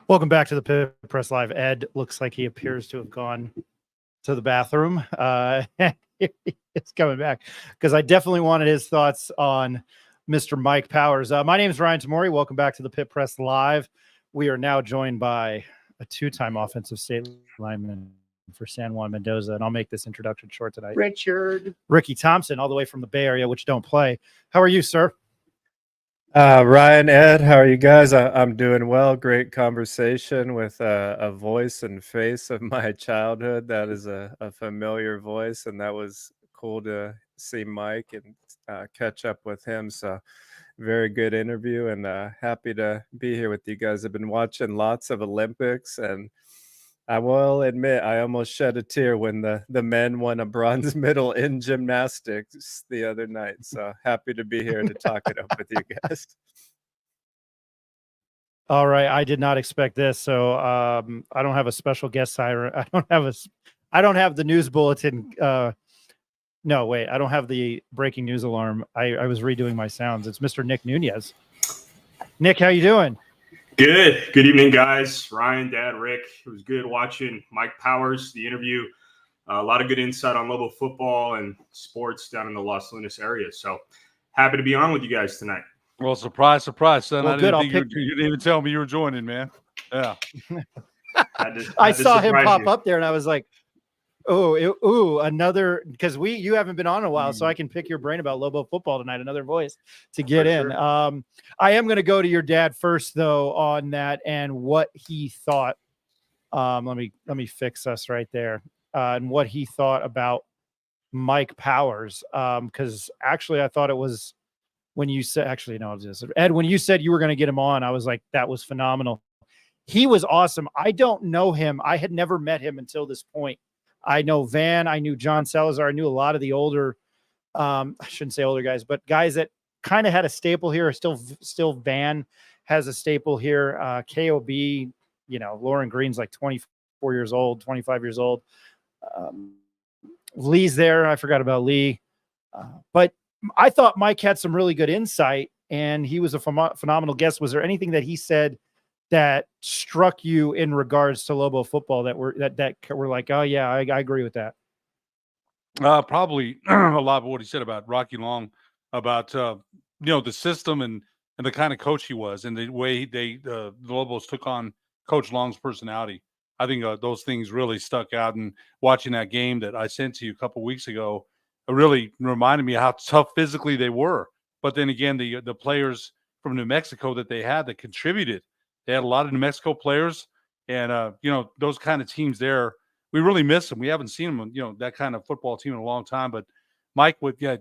D: Welcome back to the Pit Press Live. Ed looks like he appears to have gone to the bathroom. It's coming back because I definitely wanted his thoughts on Mr. Mike Powers. My name is Ryan Tamori. Welcome back to the Pit Press Live. We are now joined by a two-time offensive state lineman for San Juan Mendoza, and I'll make this introduction short tonight. Ricky Thompson, all the way from the Bay Area, which don't play. How are you, sir?
G: Ryan, Ed, how are you guys? I'm doing well. Great conversation with a voice and face of my childhood. That is a familiar voice, and that was cool to see Mike and catch up with him. So very good interview, and happy to be here with you guys. I've been watching lots of Olympics, and I will admit I almost shed a tear when the men won a bronze medal in gymnastics the other night. So happy to be here to talk it up with you guys. All
D: right, I did not expect this. So I don't have a special guest siren. I don't have I don't have the news bulletin. No, wait, I don't have the breaking news alarm. I was redoing my sounds. It's Mr. Nick Nunez. Nick, how you doing?
H: Good evening, guys. Ryan, Dad, Rick. It was good watching Mike Powers, the interview. A lot of good insight on Lobo football and sports down in the Los Lunas area. So happy to be on with you guys tonight.
E: Well, surprise, son.
D: Well,
E: I
D: good.
E: didn't think you didn't even tell me you were joining, man. Yeah.
D: I saw him pop up there, and I was like, another, because you haven't been on in a while, so I can pick your brain about Lobo football tonight. Another voice to get in. Sure. I am going to go to your dad first, though, on that and what he thought. Let me fix us right there, and what he thought about Mike Powers. Because actually, I thought it was when you said, Ed, when you said you were going to get him on, I was like, that was phenomenal. He was awesome. I don't know him. I had never met him until this point. I know Van. I knew John Salazar. I knew a lot of the older, I shouldn't say older guys, but guys that kind of had a staple here. Still Van has a staple here. KOB, Lauren Green's like 24 years old, 25 years old. Lee's there. I forgot about Lee. But I thought Mike had some really good insight, and he was a phenomenal guest. Was there anything that he said that struck you in regards to Lobo football that were like, oh yeah, I agree with that?
E: Probably a lot of what he said about Rocky Long, about the system and the kind of coach he was, and the way the Lobos took on Coach Long's personality. I think those things really stuck out. And watching that game that I sent to you a couple weeks ago, it really reminded me how tough physically they were. But then again, the players from New Mexico that they had that contributed. They had a lot of New Mexico players, and those kind of teams there, we really miss them. We haven't seen them, that kind of football team in a long time. But Mike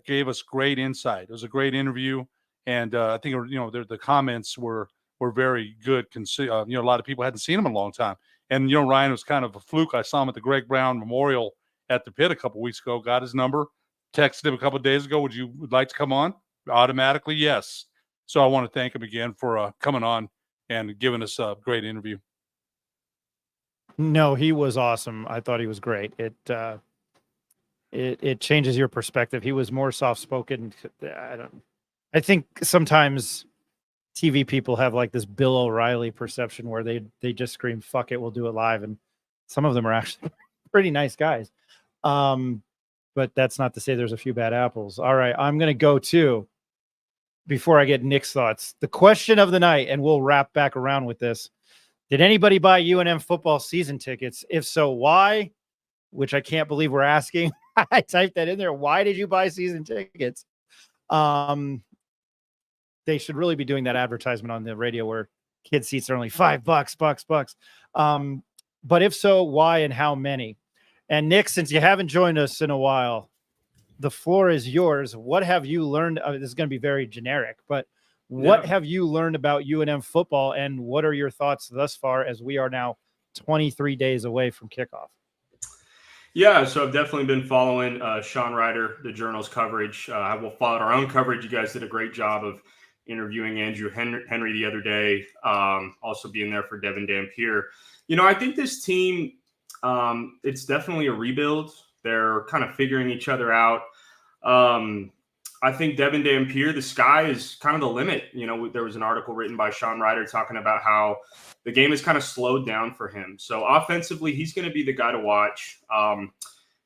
E: gave us great insight. It was a great interview, and I think the comments were very good. A lot of people hadn't seen him in a long time, and Ryan was kind of a fluke. I saw him at the Greg Brown Memorial at the Pit a couple weeks ago. Got his number, texted him a couple of days ago. Would you like to come on? Automatically, yes. So I want to thank him again for coming on and giving us a great interview.
D: No, he was awesome. I thought he was great. It changes your perspective. He was more soft-spoken. I think sometimes TV people have like this Bill O'Reilly perception where they just scream, fuck it, we'll do it live. And some of them are actually pretty nice guys. But that's not to say there's a few bad apples. All right, I'm going to go to, before I get Nick's thoughts, the question of the night, and we'll wrap back around with this. Did anybody buy UNM football season tickets? If so, why? Which I can't believe we're asking. I typed that in there. Why did you buy season tickets? They should really be doing that advertisement on the radio where kid seats are only $5. But if so, why and how many? And Nick, since you haven't joined us in a while, the floor is yours. What have you learned? This is going to be very generic, but what have you learned about UNM football, and what are your thoughts thus far as we are now 23 days away from kickoff?
H: Yeah, so I've definitely been following Sean Ryder, the Journal's coverage. I will follow our own coverage. You guys did a great job of interviewing Andrew Henry the other day, also being there for Devin Dampier. I think this team, it's definitely a rebuild. They're kind of figuring each other out. I think Devin Dampier, the sky is kind of the limit. There was an article written by Sean Ryder talking about how the game is kind of slowed down for him. So offensively, he's going to be the guy to watch.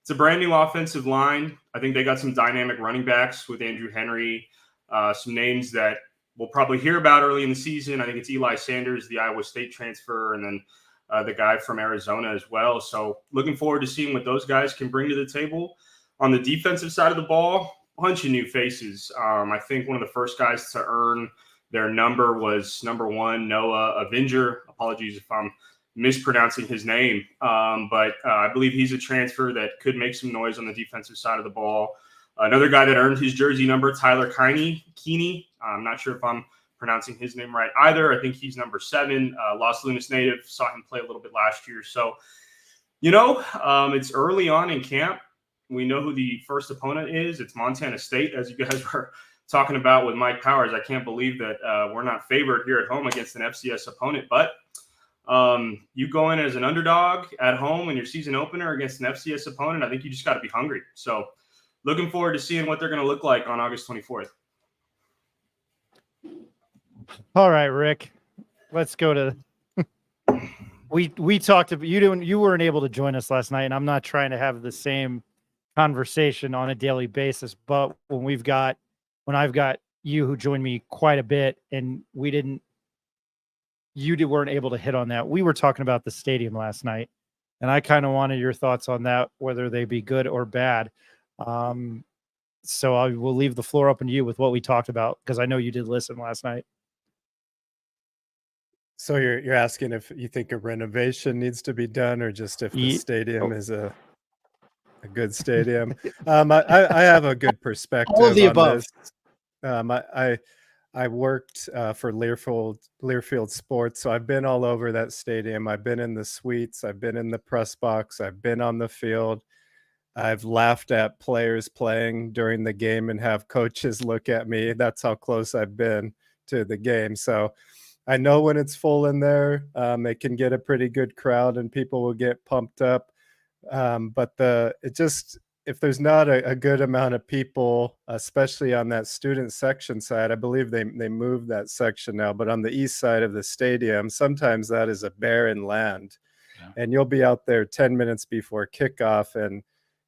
H: It's a brand new offensive line. I think they got some dynamic running backs with Andrew Henry, some names that we'll probably hear about early in the season. I think it's Eli Sanders, the Iowa State transfer, and then the guy from Arizona as well. So looking forward to seeing what those guys can bring to the table. On the defensive side of the ball, bunch of new faces. I think one of the first guys to earn their number was number 1, Noah Avenger. Apologies if I'm mispronouncing his name. But I believe he's a transfer that could make some noise on the defensive side of the ball. Another guy that earned his jersey number, Tyler Keeney. I'm not sure if I'm pronouncing his name right either. I think he's number 7. Los Lunas native, saw him play a little bit last year. So, it's early on in camp. We know who the first opponent is. It's Montana State, as you guys were talking about with Mike Powers. I can't believe that we're not favored here at home against an FCS opponent. But You go in as an underdog at home in your season opener against an FCS opponent. I think you just got to be hungry. So looking forward to seeing what they're going to look like on August 24th.
D: All right, Rick, let's go to we talked about you weren't able to join us last night, and I'm not trying to have the same conversation on a daily basis, but when I've got you who joined me quite a bit and weren't able to hit on that. We were talking about the stadium last night, and I kind of wanted your thoughts on that, whether they be good or bad. So I will leave the floor open to you with what we talked about, because I know you did listen last night.
G: So you're asking if you think a renovation needs to be done, or just if the stadium is a good stadium? I have a good perspective
D: All of the
G: on
D: above.
G: this. I worked for Learfield Sports, so I've been all over that stadium. I've been in the suites, I've been in the press box, I've been on the field. I've laughed at players playing during the game and have coaches look at me. That's how close I've been to the game. So I know when it's full in there, it can get a pretty good crowd and people will get pumped up. But if there's not a good amount of people, especially on that student section side, I believe they moved that section now, but on the east side of the stadium, sometimes that is a barren land. Yeah. And you'll be out there 10 minutes before kickoff and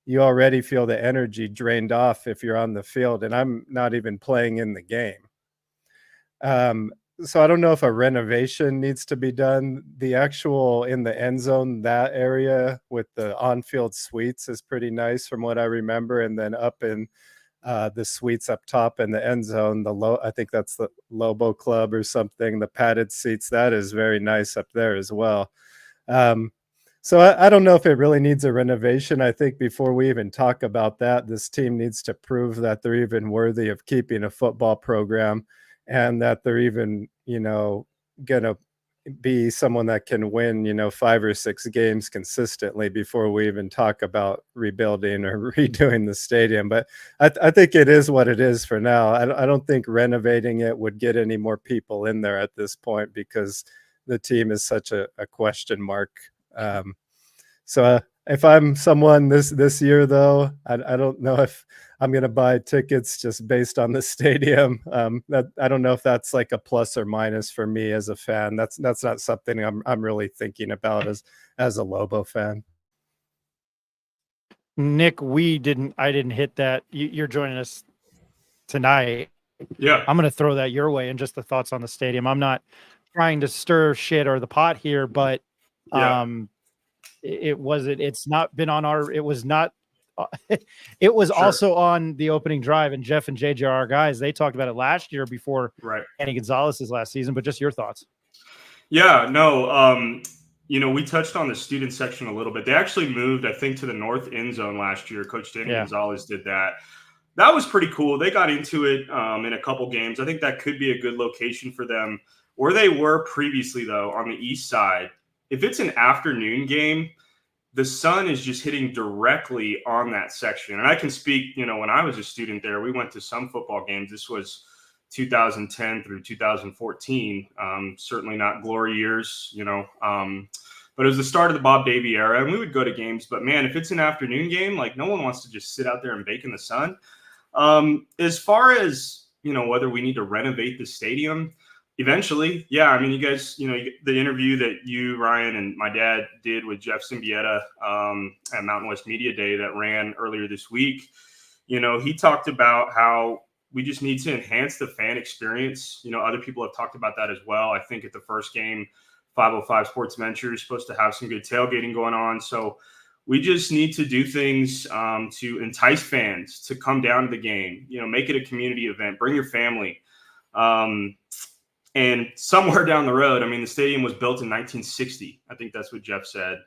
G: you already feel the energy drained off if you're on the field, and I'm not even playing in the game. So I don't know if a renovation needs to be done. The actual in the end zone, that area with the on-field suites is pretty nice from what I remember. And then up in the suites up top in the end zone, I think that's the Lobo Club or something, the padded seats, that is very nice up there as well. So I don't know if it really needs a renovation. I think before we even talk about that, this team needs to prove that they're even worthy of keeping a football program, and that they're even, gonna be someone that can win, 5 or 6 games consistently before we even talk about rebuilding or redoing the stadium. But I think it is what it is for now. I don't think renovating it would get any more people in there at this point, because the team is such a question mark. So if I'm someone this year, though, I don't know if I'm going to buy tickets just based on the stadium. I don't know if that's like a plus or minus for me as a fan. That's not something I'm really thinking about as a Lobo fan.
D: Nick, I didn't hit that. You're joining us tonight.
H: Yeah,
D: I'm going to throw that your way, and just the thoughts on the stadium. I'm not trying to stir shit or the pot here, but it was also on the opening drive, and Jeff and JJ, our guys, they talked about it last year before Andy Gonzalez's last season. But just your thoughts.
H: Yeah, no, we touched on the student section a little bit. They actually moved, I think, to the north end zone last year. Coach Danny Gonzalez did that. That was pretty cool. They got into it in a couple games. I think that could be a good location for them. Where they were previously, though, on the east side, if it's an afternoon game, the sun is just hitting directly on that section. And I can speak, when I was a student there, we went to some football games. This was 2010 through 2014. Certainly not glory years, but it was the start of the Bob Davie era, and we would go to games. But man, if it's an afternoon game, like, no one wants to just sit out there and bake in the sun. As far as, whether we need to renovate the stadium, eventually, yeah. I mean, you guys, the interview that you, Ryan, and my dad did with Jeff Symbieta at Mountain West Media Day that ran earlier this week, he talked about how we just need to enhance the fan experience. Other people have talked about that as well. I think at the first game, 505 Sports Venture is supposed to have some good tailgating going on. So we just need to do things to entice fans to come down to the game, make it a community event, bring your family. And somewhere down the road, I mean, the stadium was built in 1960. I think that's what Jeff said.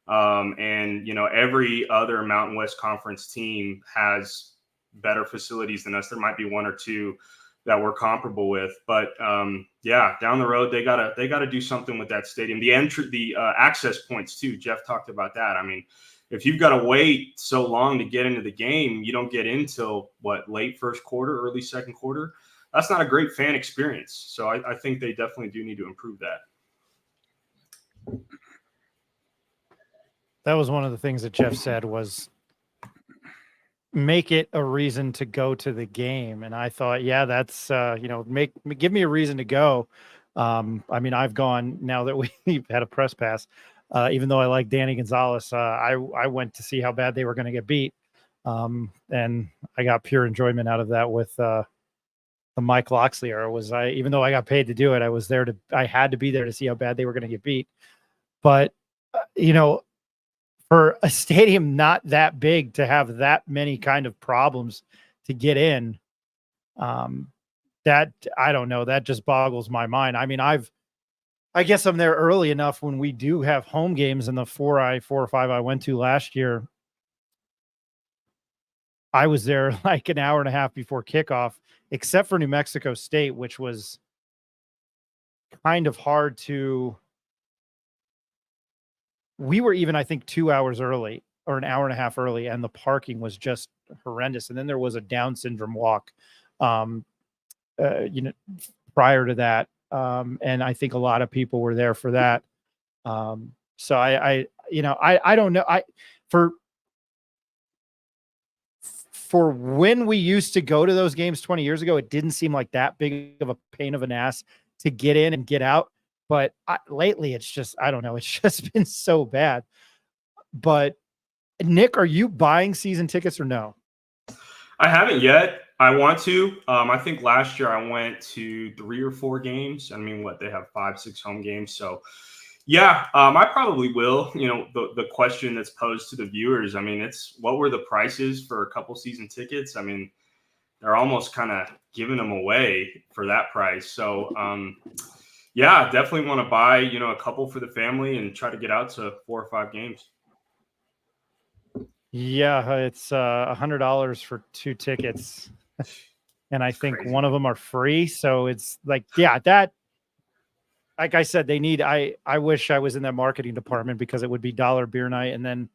H: And, every other Mountain West Conference team has better facilities than us. There might be one or two that we're comparable with, but down the road, they gotta do something with that stadium. The access points too. Jeff talked about that. I mean, if you've got to wait so long to get into the game, you don't get in till late first quarter, early second quarter. That's not a great fan experience. So I think they definitely do need to improve that.
D: That was one of the things that Jeff said was make it a reason to go to the game. And I thought, yeah, that's, give me a reason to go. I mean, I've gone now that we've had a press pass, even though I like Danny Gonzalez, I went to see how bad they were going to get beat. And I got pure enjoyment out of that with, the Mike Loxley era. Even though I got paid to do it, I had to be there to see how bad they were going to get beat. But, for a stadium not that big to have that many kind of problems to get in, that I don't know, that just boggles my mind. I mean, I guess I'm there early enough when we do have home games, and the 4 or 5 I went to last year, I was there like an hour and a half before kickoff, except for New Mexico State, which was kind of hard to. We were even, I think, 2 hours early or an hour and a half early, and the parking was just horrendous. And then there was a Down syndrome walk, prior to that. And I think a lot of people were there for that. So I don't know. For when we used to go to those games 20 years ago, it didn't seem like that big of a pain of an ass to get in and get out. But lately, it's just, I don't know. It's just been so bad. But Nick, are you buying season tickets or no?
H: I haven't yet. I want to. I think last year I went to 3 or 4 games. I mean, they have 5, 6 home games. So, yeah, I probably will. The question that's posed to the viewers, I mean, it's what were the prices for a couple season tickets? I mean, they're almost kind of giving them away for that price. So, yeah, definitely want to buy, a couple for the family and try to get out to 4 or 5 games.
D: Yeah, it's $100 for 2 tickets. And I think
H: crazy.
D: One of them are free. So it's like, yeah, that, like I said, I wish I was in that marketing department, because it would be dollar beer night. And then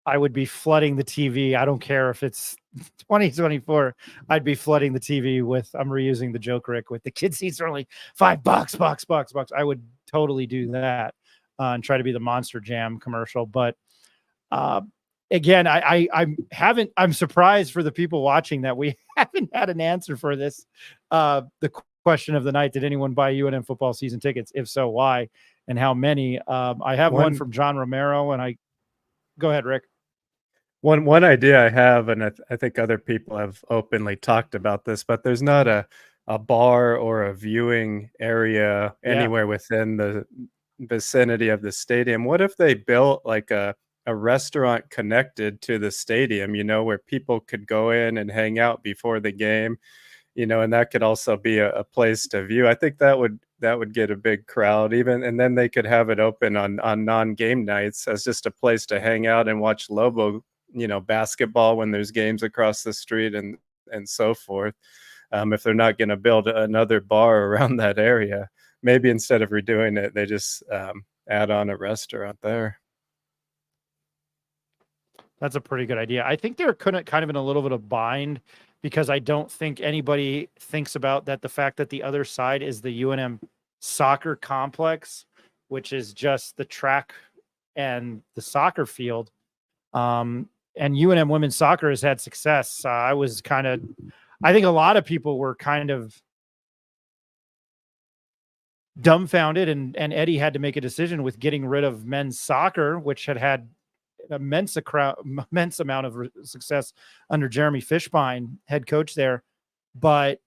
D: I would be flooding the TV. I don't care if it's 2024. I'd be flooding the TV with, I'm reusing the joke, Rick, with the kids seats are only $5. I would totally do that and try to be the Monster Jam commercial. But again, I'm surprised for the people watching that we haven't had an answer for this. The question of the night: did anyone buy UNM football season tickets? If so, why and how many? I have one from John Romero, and go ahead, Rick.
G: One idea I have, and I think other people have openly talked about this, but there's not a bar or a viewing area anywhere within the vicinity of the stadium. What if they built like a restaurant connected to the stadium, where people could go in and hang out before the game, and that could also be a place to view. I think that would get a big crowd and then they could have it open on non-game nights as just a place to hang out and watch Lobo, basketball when there's games across the street and so forth. If they're not going to build another bar around that area, maybe instead of redoing it, they just add on a restaurant there.
D: That's a pretty good idea. I think they're kind of in a little bit of bind, because I don't think anybody thinks about that. The fact that the other side is the UNM soccer complex, which is just the track and the soccer field. And UNM women's soccer has had success. I think a lot of people were kind of dumbfounded, and Eddie had to make a decision with getting rid of men's soccer, which had immense amount of success under Jeremy Fishbein, head coach there. But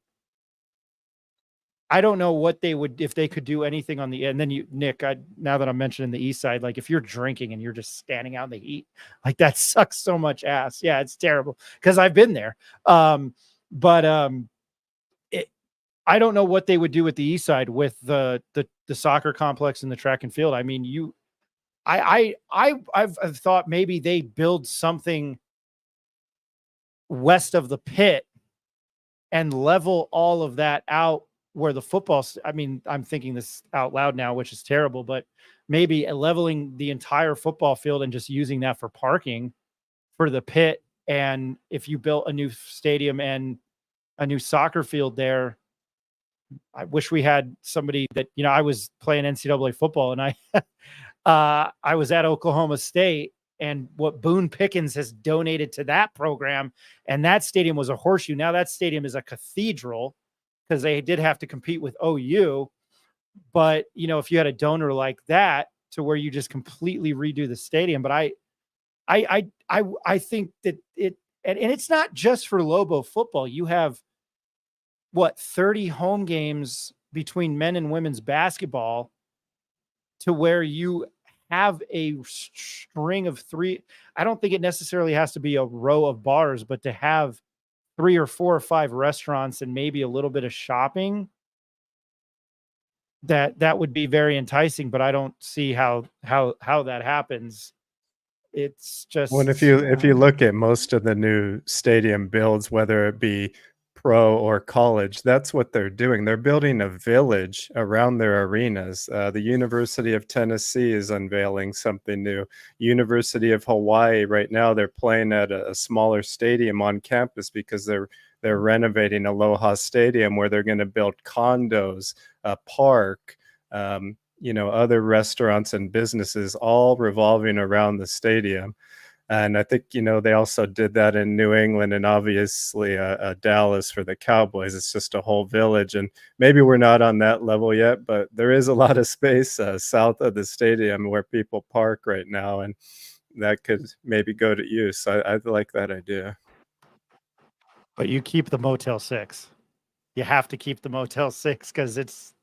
D: I don't know what they would, if they could do anything on the end. And then Nick, now that I'm mentioning the east side, like if you're drinking and you're just standing out in the heat, like that sucks so much ass. Yeah, it's terrible, because I've been there. I don't know what they would do with the east side with the soccer complex and the track and field. I mean, I've thought maybe they build something west of the pit and level all of that out where the football, I mean, I'm thinking this out loud now, which is terrible, but maybe leveling the entire football field and just using that for parking for the pit. And if you built a new stadium and a new soccer field there, I wish we had somebody that, I was playing NCAA football, and I was at Oklahoma State, and what Boone Pickens has donated to that program, and that stadium was a horseshoe. Now that stadium is a cathedral because they did have to compete with OU. But if you had a donor like that to where you just completely redo the stadium, but I think that and it's not just for Lobo football. You have 30 home games between men and women's basketball to where you have a string of 3. I don't think it necessarily has to be a row of bars, but to have 3 or 4 or 5 restaurants and maybe a little bit of shopping, that would be very enticing, but I don't see how that happens. It's just,
G: Well, if you look at most of the new stadium builds, whether it be pro or college, that's what they're doing. They're building a village around their arenas. The University of Tennessee is unveiling something new. University of Hawaii right now, they're playing at a smaller stadium on campus because they're renovating Aloha Stadium, where they're going to build condos, a park, other restaurants and businesses, all revolving around the stadium. And I think, they also did that in New England and obviously Dallas for the Cowboys. It's just a whole village. And maybe we're not on that level yet, but there is a lot of space south of the stadium where people park right now. And that could maybe go to use. I like that idea.
D: But you keep the Motel 6. You have to keep the Motel 6 because it's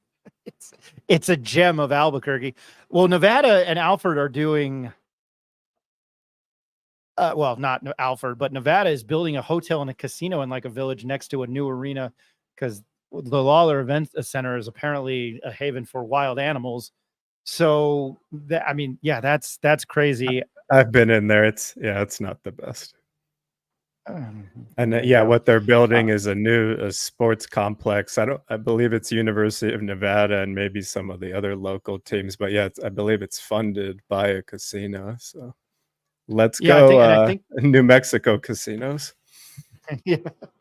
D: a gem of Albuquerque. Well, Nevada and Alfred are doing, not Alfred, but Nevada is building a hotel and a casino in like a village next to a new arena because the Lawler Event Center is apparently a haven for wild animals. So that's crazy.
G: I've been in there. It's not the best. And what they're building is a sports complex. I believe it's University of Nevada and maybe some of the other local teams, but I believe it's funded by a casino. So let's go, I think New Mexico casinos.
D: Yeah,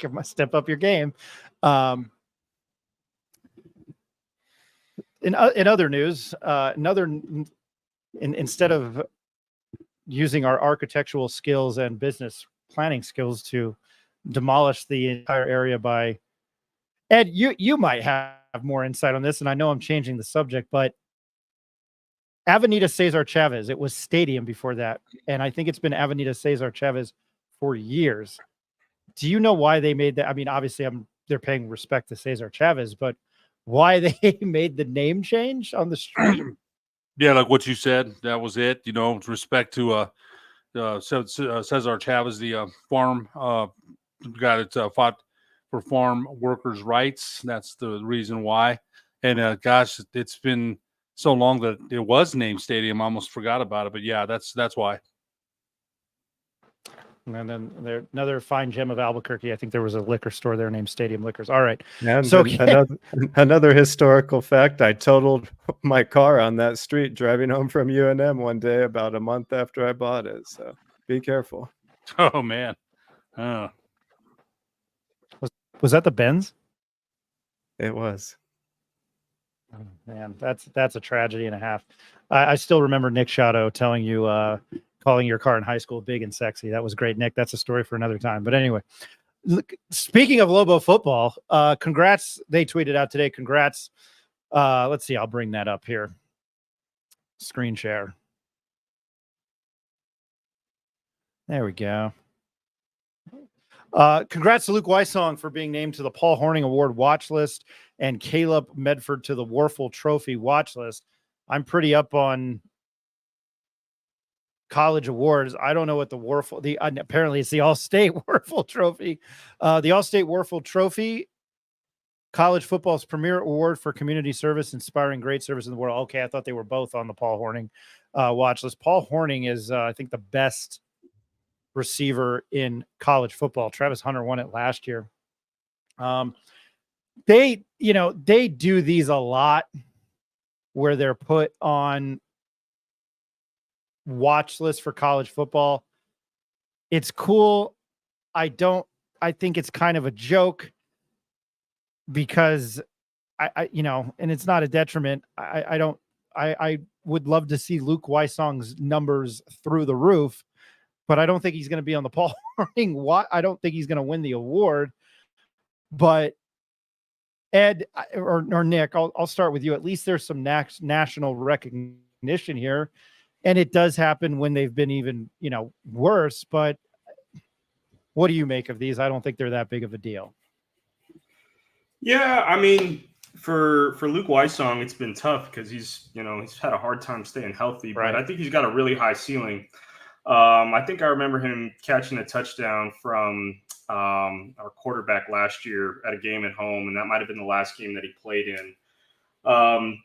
D: must step up your game. In other news, instead of using our architectural skills and business planning skills to demolish the entire area by Ed, you might have more insight on this, and I know I'm changing the subject, but Avenida Cesar Chavez, it was Stadium before that, and I think it's been Avenida Cesar Chavez for years. Do you know why they made that? I mean, obviously they're paying respect to Cesar Chavez, but why they made the name change on the street?
E: Yeah, like what you said, that was it. With respect to Cesar Chavez, the farm guy that fought for farm workers' rights. That's the reason why. And gosh, it's been so long that it was named Stadium. I almost forgot about it. But yeah, that's why.
D: And then there's another fine gem of Albuquerque. I think there was a liquor store there named Stadium Liquors. All right.
G: And so another historical fact, I totaled my car on that street driving home from UNM one day about a month after I bought it. So be careful.
E: Oh, man. Oh.
D: Was that the Benz?
G: It was.
D: Oh, man, that's a tragedy and a half. I still remember Nick Shadow telling you, calling your car in high school big and sexy. That was great, Nick. That's a story for another time. But anyway, speaking of Lobo football, congrats. They tweeted out today. Congrats. Let's see. I'll bring that up here. Screen share. There we go. Congrats to Luke Weissong for being named to the Paul Horning Award watch list and Caleb Medford to the Warfel Trophy watch list. I'm pretty up on college awards. I don't know what the Warfel, apparently it's the All-State Warfel Trophy. The All-State Warfel Trophy, college football's premier award for community service, inspiring great service in the world. Okay, I thought they were both on the Paul Horning watch list. Paul Horning is, I think, the best receiver in college football. Travis Hunter won it last year. They do these a lot where they're put on watch lists for college football. It's cool. I think it's kind of a joke because I and it's not a detriment. I would love to see Luke Wysong's numbers through the roof, but I don't think he's going to be on the Paul Harding. I don't think he's going to win the award. But Ed or Nick, I'll start with you. At least there's some national recognition here, and it does happen when they've been even, worse. But what do you make of these? I don't think they're that big of a deal.
H: Yeah, I mean, for Luke Wysong, it's been tough because he's had a hard time staying healthy. But I think he's got a really high ceiling. I think I remember him catching a touchdown from our quarterback last year at a game at home, and that might have been the last game that he played in.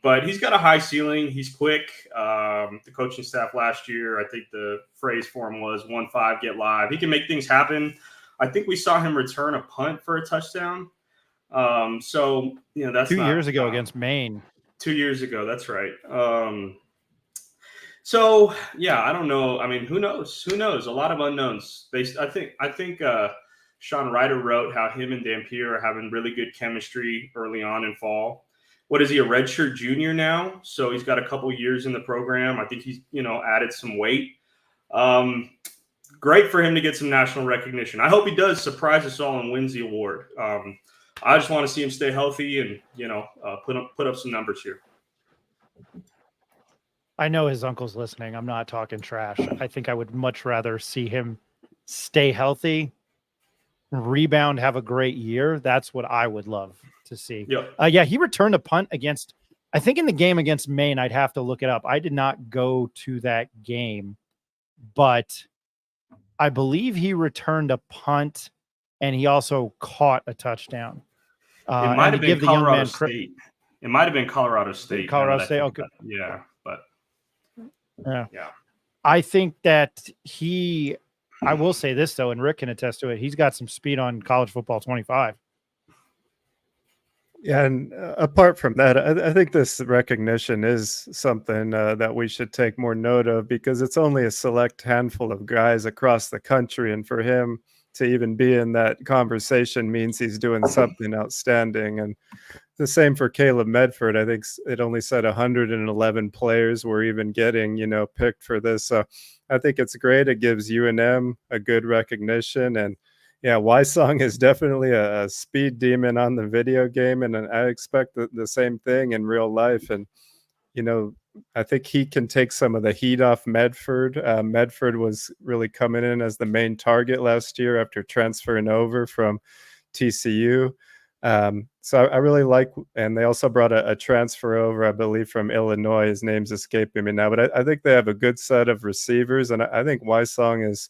H: But he's got a high ceiling. He's quick. The coaching staff last year, I think the phrase for him was 1-5, get live. He can make things happen. I think we saw him return a punt for a touchdown. So, that's
D: 2 years ago against Maine.
H: 2 years ago. That's right. So yeah, I don't know. I mean, who knows? Who knows? A lot of unknowns. I think Sean Ryder wrote how him and Dampier are having really good chemistry early on in fall. What is he, a redshirt junior now? So he's got a couple years in the program. I think he's, added some weight. Great for him to get some national recognition. I hope he does surprise us all and wins the award. I just want to see him stay healthy and, put up some numbers here.
D: I know his uncle's listening. I'm not talking trash. I think I would much rather see him stay healthy, rebound, have a great year. That's what I would love to see. Yeah, he returned a punt against, I think in the game against Maine, I'd have to look it up. I did not go to that game, but I believe he returned a punt and he also caught a touchdown.
H: It might have been Colorado State. It might have been Colorado State.
D: Colorado State, okay.
H: Yeah, but
D: yeah. I think that I will say this though, and Rick can attest to it. He's got some speed on college football 25.
G: Yeah, and apart from that, I think this recognition is something that we should take more note of because it's only a select handful of guys across the country, and for him to even be in that conversation means he's doing something outstanding. And the same for Caleb Medford. I think it only said 111 players were even getting, picked for this. So I think it's great. It gives UNM a good recognition. And yeah, Wysong is definitely a speed demon on the video game. And I expect the same thing in real life. And, I think he can take some of the heat off Medford. Medford was really coming in as the main target last year after transferring over from TCU. So I really like, and they also brought a transfer over, I believe, from Illinois. His name's escaping me now, but I think they have a good set of receivers, and I think Wysong is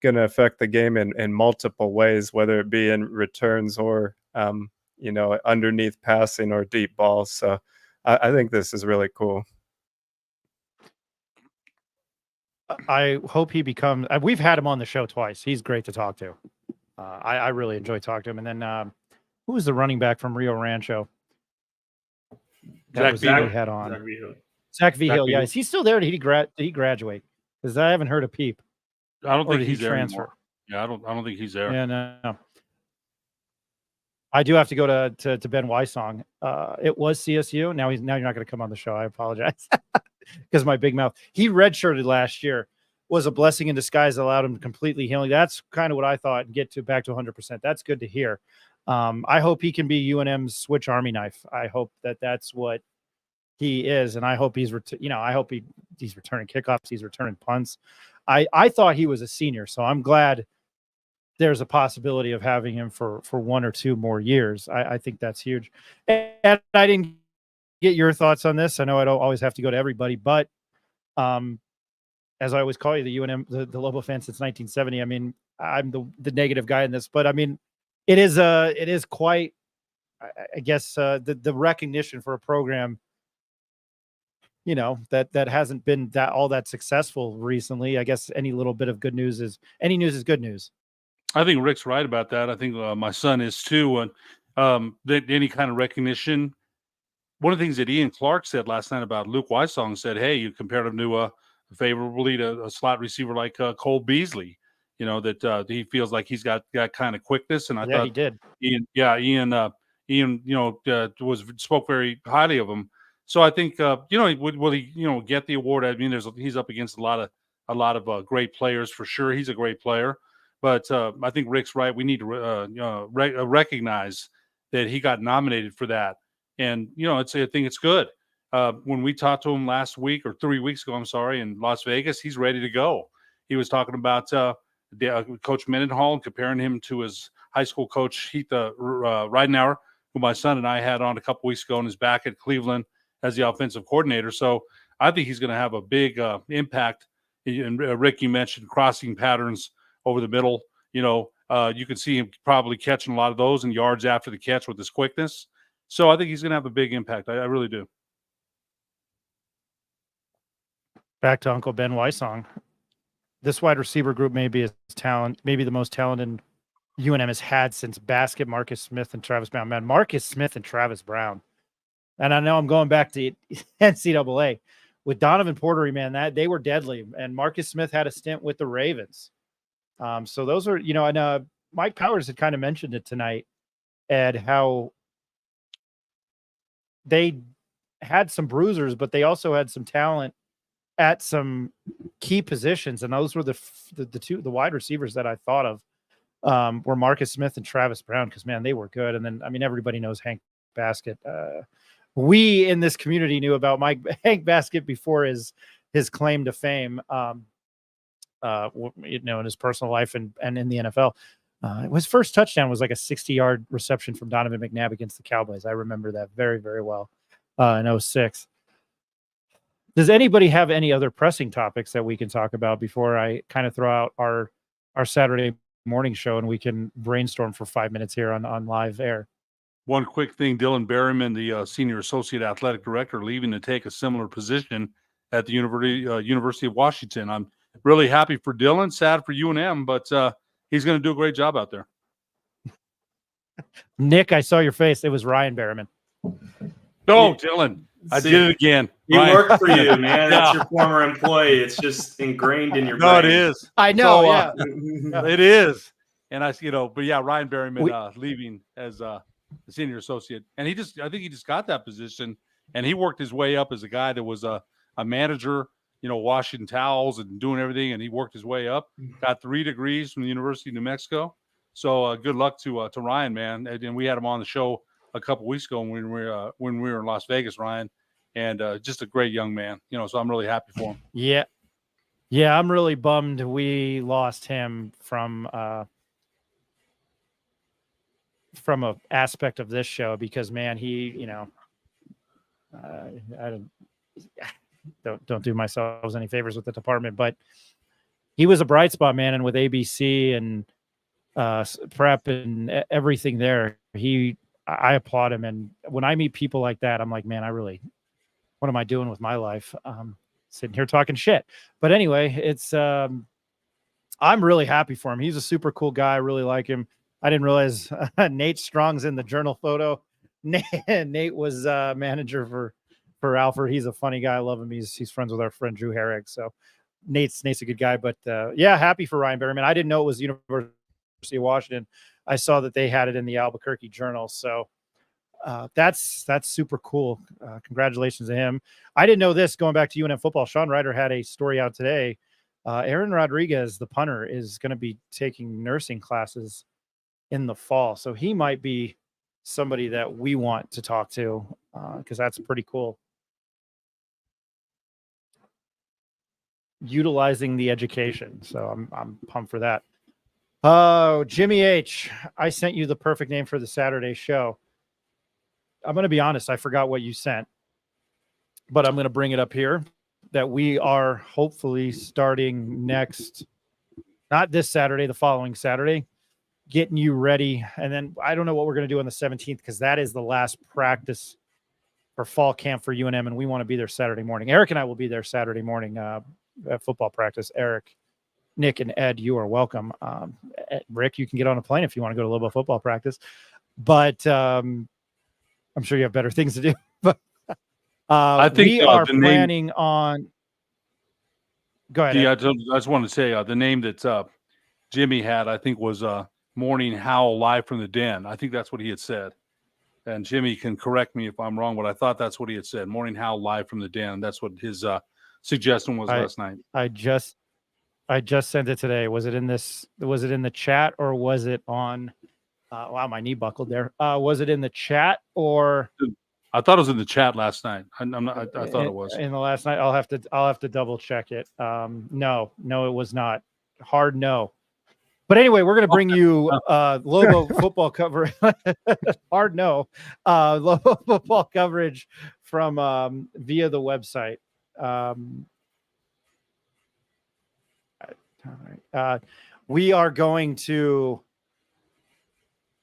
G: going to affect the game in multiple ways, whether it be in returns or, underneath passing or deep balls. So I think this is really cool.
D: I hope he becomes. We've had him on the show twice. He's great to talk to. I really enjoy talking to him. And then who was the running back from Rio Rancho?
E: Zach Vigil.
D: Had on Zach Vigil. Yeah, is he still there? Did he graduate? Because I haven't heard a peep.
E: I don't think he's there
D: transfer.
E: Anymore. Yeah, I don't think he's there.
D: Yeah, no. I do have to go to Ben Wysong. It was CSU. Now you're not going to come on the show. I apologize because my big mouth. He redshirted last year. Was a blessing in disguise. Allowed him to completely healing. That's kind of what I thought. And get back to 100%. That's good to hear. I hope he can be UNM's switch army knife. I hope that's what he is, and I hope he's he's returning kickoffs. He's returning punts. I thought he was a senior, so I'm glad there's a possibility of having him for 1 or 2 more years. I think that's huge. And I didn't get your thoughts on this. I know I don't always have to go to everybody, but as I always call you, the UNM, the Lobo fan since 1970. I mean, I'm the negative guy in this, but I mean, it is quite, I guess, the recognition for a program, that hasn't been all that successful recently. I guess any little bit of good news is good news.
E: I think Rick's right about that. I think my son is too. And that any kind of recognition. One of the things that Ian Clark said last night about Luke Wysong said, "Hey, you compared him to favorably to a slot receiver like Cole Beasley. That he feels like he's got kind of quickness." And I thought
D: he did.
E: Ian, spoke very highly of him. So I think will he get the award? I mean, he's up against a lot of great players for sure. He's a great player, but I think Rick's right. We need to recognize that he got nominated for that, and I think it's good. When we talked to him last week or 3 weeks ago, I'm sorry, in Las Vegas, he's ready to go. He was talking about Coach Mendenhall and comparing him to his high school coach, Heath Ridenauer, who my son and I had on a couple weeks ago and is back at Cleveland as the offensive coordinator. So I think he's going to have a big impact. And Rick, you mentioned crossing patterns over the middle. You can see him probably catching a lot of those and yards after the catch with his quickness. So I think he's going to have a big impact. I really do.
D: Back to Uncle Ben Wysong. This wide receiver group may be the most talented UNM has had since Basket, Marcus Smith, and Travis Brown. Man, Marcus Smith and Travis Brown. And I know I'm going back to NCAA with Donovan Portery, man, that they were deadly. And Marcus Smith had a stint with the Ravens. So those are, and Mike Powers had kind of mentioned it tonight, Ed, how they had some bruisers, but they also had some talent at some key positions. And those were the wide receivers that I thought of were Marcus Smith and Travis Brown, because, man, they were good. And then, I mean, everybody knows Hank Basket. We in this community knew about Hank Basket before his claim to fame, in his personal life and in the NFL. His first touchdown was like a 60-yard reception from Donovan McNabb against the Cowboys. I remember that very, very well in 2006. Does anybody have any other pressing topics that we can talk about before I kind of throw out our Saturday morning show and we can brainstorm for 5 minutes here on live air?
E: One quick thing, Dylan Berryman, the senior associate athletic director, leaving to take a similar position at the University of Washington. I'm really happy for Dylan, sad for UNM, but he's going to do a great job out there.
D: Nick, I saw your face. It was Ryan Berryman.
E: No, Dylan. I did it again.
H: He worked for you, man. That's your former employee. It's just ingrained in your brain.
E: No, it is.
D: I know,
E: so, it is. And but yeah, Ryan Berryman leaving as the senior associate. And I think he just got that position, and he worked his way up as a guy that was a manager, washing towels and doing everything. And he worked his way up, got 3 degrees from the University of New Mexico. So good luck to Ryan, man. And we had him on the show a couple weeks ago when we were in Las Vegas, Ryan, and just a great young man, so I'm really happy for him.
D: Yeah, I'm really bummed we lost him from a aspect of this show, because, man, he, I don't do myself any favors with the department, but he was a bright spot, man. And with ABC and prep and everything there, I applaud him. And when I meet people like that, I'm like, man, what am I doing with my life? Sitting here talking shit. But anyway, it's, I'm really happy for him. He's a super cool guy. I really like him. I didn't realize Nate Strong's in the journal photo. Nate was manager for Alfred. He's a funny guy. I love him. He's friends with our friend Drew Herrig. So Nate's a good guy, but happy for Ryan Berryman. I didn't know it was the University of Washington. I saw that they had it in the Albuquerque Journal. So that's super cool. Congratulations to him. I didn't know this, going back to UNM football. Sean Ryder had a story out today. Aaron Rodriguez, the punter, is going to be taking nursing classes in the fall. So he might be somebody that we want to talk to, because that's pretty cool. Utilizing the education. So I'm pumped for that. Oh, Jimmy H, I sent you the perfect name for the Saturday show. I'm going to be honest, I forgot what you sent, but I'm going to bring it up here, that we are hopefully starting not this Saturday, the following Saturday, getting you ready. And then I don't know what we're going to do on the 17th, because that is the last practice for fall camp for UNM, and we want to be there Saturday morning. Eric and I will be there Saturday morning at football practice. Eric, Nick, and Ed, you are welcome. Rick, you can get on a plane if you want to go to Lobo football practice, but I'm sure you have better things to do. But I think we are planning on. Go ahead.
E: Yeah, I just wanted to say the name that Jimmy had, I think, was Morning Howl Live from the Den. I think that's what he had said. and Jimmy can correct me if I'm wrong, but I thought that's what he had said. Morning Howl live from the den. That's what his suggestion was last night.
D: I just sent it today. Was it in the chat or was it on? Wow, my knee buckled there. Was it in the chat or?
E: I thought it was in the chat last night. I thought it was
D: in the last night. I'll have to double check it. No, it was not. Hard no. But anyway, we're going to bring you Lobo football coverage. Hard no. Lobo football coverage from via the website. We are going to.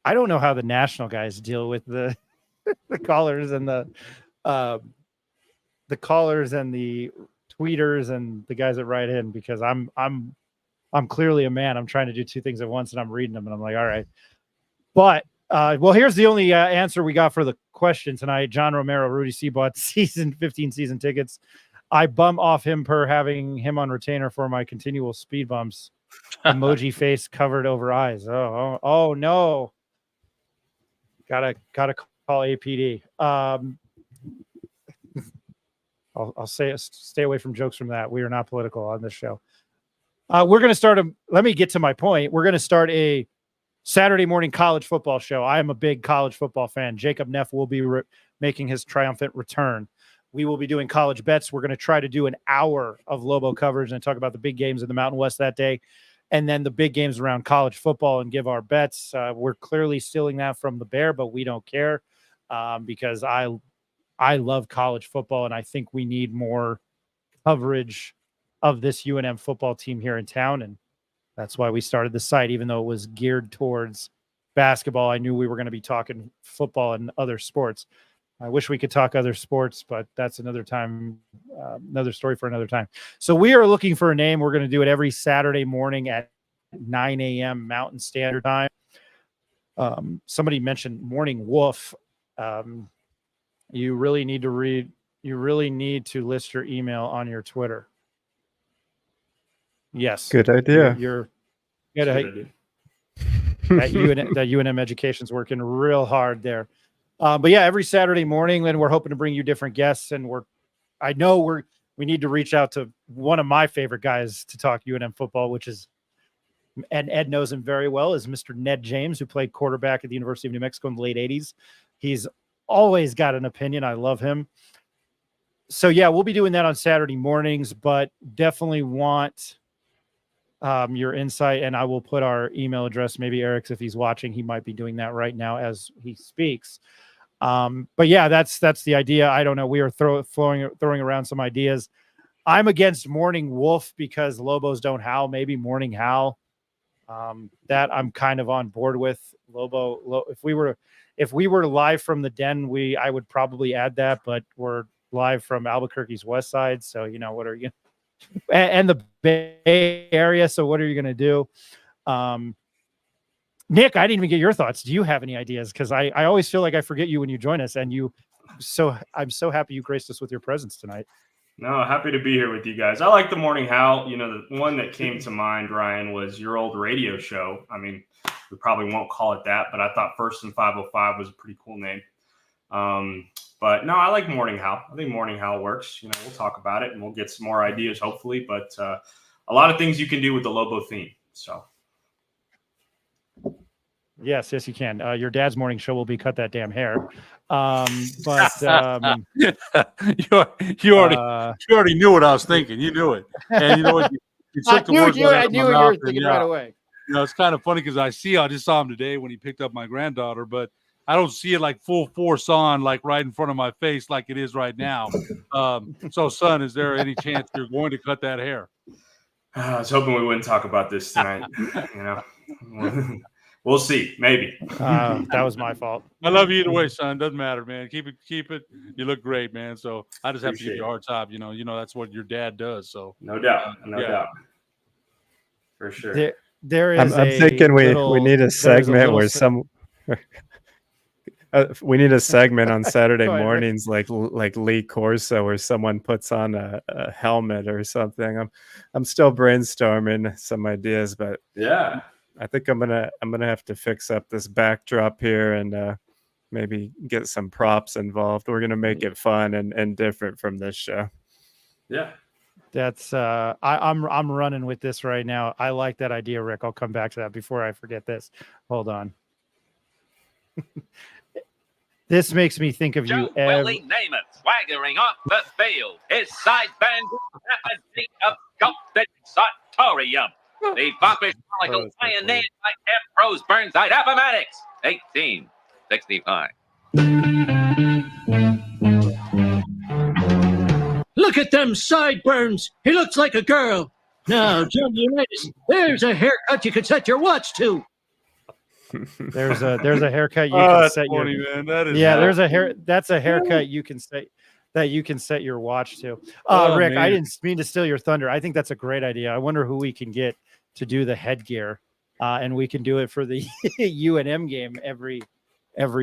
D: I don't know how the national guys deal with the callers and the callers and the tweeters and the guys that write in, because I'm clearly a man. I'm trying to do two things at once and I'm reading them and I'm like, all right. But well, here's the only answer we got for the question tonight. John Romero, Rudy C bought 15 season tickets. I bum off him per having him on retainer for my continual speed bumps. Emoji face covered over eyes. Oh no. Gotta call APD. I'll say stay away from jokes from that. We are not political on this show. We're going to start let me get to my point. We're going to start a Saturday morning college football show. I am a big college football fan. Jacob Neff will be making his triumphant return. We will be doing college bets. We're going to try to do an hour of Lobo coverage and talk about the big games in the Mountain West that day, and then the big games around college football and give our bets. We're clearly stealing that from the Bear, but we don't care because I love college football, and I think we need more coverage of this UNM football team here in town, and that's why we started the site, even though it was geared towards basketball. I knew we were going to be talking football and other sports. I wish we could talk other sports, but that's another time, another story for another time. So we are looking for a name. We're going to do it every Saturday morning at 9 a.m. Mountain Standard Time. Somebody mentioned Morning Wolf. You really need to list your email on your Twitter. Yes.
G: Good idea.
D: That UNM Education's working real hard there. But yeah, every Saturday morning, then we're hoping to bring you different guests, and we need to reach out to one of my favorite guys to talk UNM football, which is, and Ed knows him very well, is Mr. Ned James, who played quarterback at the University of New Mexico in the late 80s. He's always got an opinion. I love him. So yeah, we'll be doing that on Saturday mornings, but definitely want your insight, and I will put our email address. Maybe Eric's, if he's watching, he might be doing that right now as he speaks. But yeah, that's the idea. I don't know. We are throwing around some ideas. I'm against Morning Wolf because Lobos don't howl. Maybe Morning Howl. That I'm kind of on board with. Lobo. If we were live from the den, I would probably add that, but we're live from Albuquerque's west side, so what are you? And the Bay Area. So what are you going to do? Nick, I didn't even get your thoughts. Do you have any ideas? Because I always feel like I forget you when you join us, and I'm so happy you graced us with your presence tonight.
H: No, happy to be here with you guys. I like the Morning Howl. The one that came to mind, Ryan, was your old radio show. I mean, we probably won't call it that, but I thought First and 505 was a pretty cool name. But no, I like Morning Howl. I think Morning Howl works. We'll talk about it and we'll get some more ideas, hopefully. But a lot of things you can do with the Lobo theme. So.
D: Yes, you can. Your dad's morning show will be Cut That Damn Hair. But
E: you already knew what I was thinking. You knew it, and you know what?
D: I knew what you were thinking right away.
E: It's kind of funny because I just saw him today when he picked up my granddaughter, but I don't see it like full force on, like right in front of my face, like it is right now. So, son, is there any chance you're going to cut that hair?
H: I was hoping we wouldn't talk about this tonight. We'll see. Maybe.
D: That was my fault.
E: I love you either way, son. Doesn't matter, man. Keep it. You look great, man. So I just have to give you a hard time. That's what your dad does. So
H: no doubt, for sure.
D: There is.
G: I'm thinking we need a segment where we need a segment on Saturday mornings, like Lee Corso, where someone puts on a helmet or something. I'm still brainstorming some ideas, but
H: yeah,
G: I think I'm gonna have to fix up this backdrop here and maybe get some props involved. We're gonna make it fun and different from this show.
H: Yeah.
D: That's I'm running with this right now. I like that idea, Rick. I'll come back to that before I forget this. Hold on. This makes me think of you, Ev.
I: Willie Namath swaggering off the field. His side band rapidly engulfed the Sartorium. The Bumpers Chronicles pioneered by Ambrose Burnside Appomattox, 1865.
J: Look at them sideburns. He looks like a girl. Now, John Unitas, there's a haircut you could set your watch to.
D: There's a haircut you can set your
E: man. That is
D: there's a hair that's a haircut you can set your watch to. Rick,
E: man.
D: I didn't mean to steal your thunder. I think that's a great idea. I wonder who we can get to do the headgear, and we can do it for the UNM game every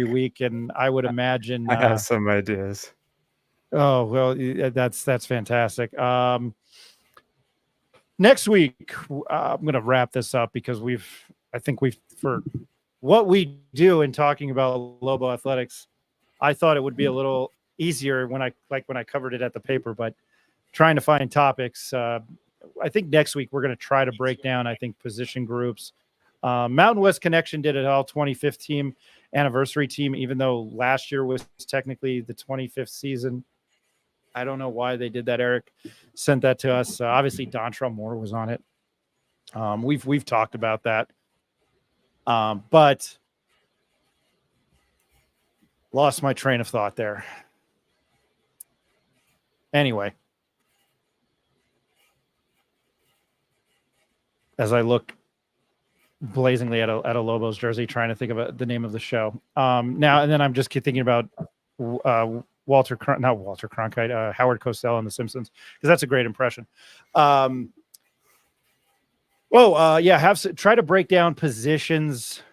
D: week. And I would imagine
G: I have some ideas.
D: Oh, well, that's fantastic. Next week, I'm going to wrap this up because I think for what we do in talking about Lobo athletics, I thought it would be a little easier when I covered it at the paper, but trying to find topics. I think next week we're going to try to break down, position groups. Mountain West Connection did it all 25th team anniversary team, even though last year was technically the 25th season. I don't know why they did that. Eric sent that to us. Obviously, Dontrell Moore was on it. We've talked about that, but lost my train of thought there. Anyway, as I look blazingly at a Lobos jersey, trying to think of the name of the show. Now and then, I'm just thinking about Howard Cosell on The Simpsons, because that's a great impression. Try to break down positions.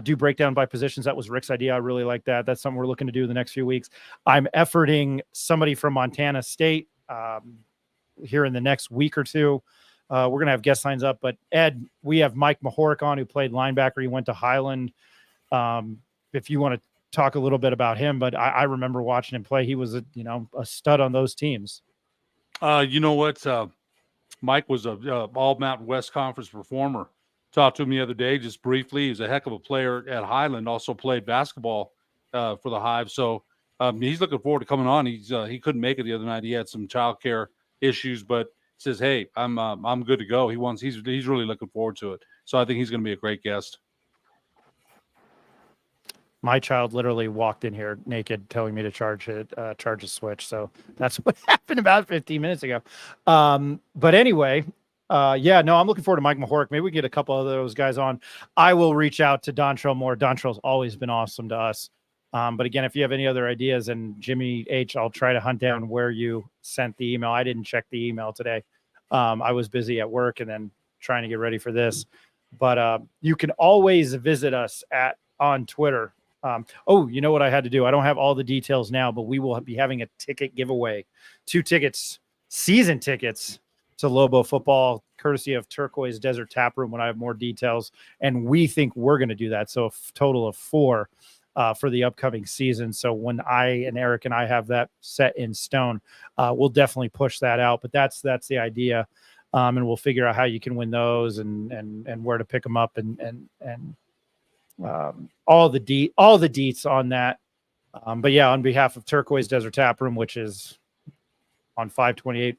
D: Do breakdown by positions. That was Rick's idea. I really like that. That's something we're looking to do the next few weeks. I'm efforting somebody from Montana State here in the next week or two. We're going to have guest signs up, but Ed, we have Mike Mahork on, who played linebacker. He went to Highland. If you want to talk a little bit about him, but I remember watching him play. He was a stud on those teams.
E: You know what? Mike was a all Mountain West Conference performer. Talked to him the other day, just briefly. He's a heck of a player at Highland. Also played basketball for the Hive. So he's looking forward to coming on. He couldn't make it the other night. He had some childcare issues, but says, "Hey, I'm good to go." He's really looking forward to it. So I think he's going to be a great guest.
D: My child literally walked in here naked, telling me to charge a switch. So that's what happened about 15 minutes ago. But anyway, I'm looking forward to Mike Mahork. Maybe we can get a couple of those guys on. I will reach out to Dontrell Moore. Dontrell's always been awesome to us. But again, if you have any other ideas, and Jimmy H, I'll try to hunt down where you sent the email. I didn't check the email today. I was busy at work and then trying to get ready for this. But you can always visit us on Twitter. You know what I had to do? I don't have all the details now, but we will be having a ticket giveaway. 2 tickets, season tickets to Lobo football, courtesy of Turquoise Desert Tap Room when I have more details. And we think we're going to do that. So a total of 4 for the upcoming season. So when Eric and I have that set in stone, we'll definitely push that out. But that's the idea. And we'll figure out how you can win those and where to pick them up and all the deets on that. But yeah, on behalf of Turquoise Desert Tap Room, which is on 528,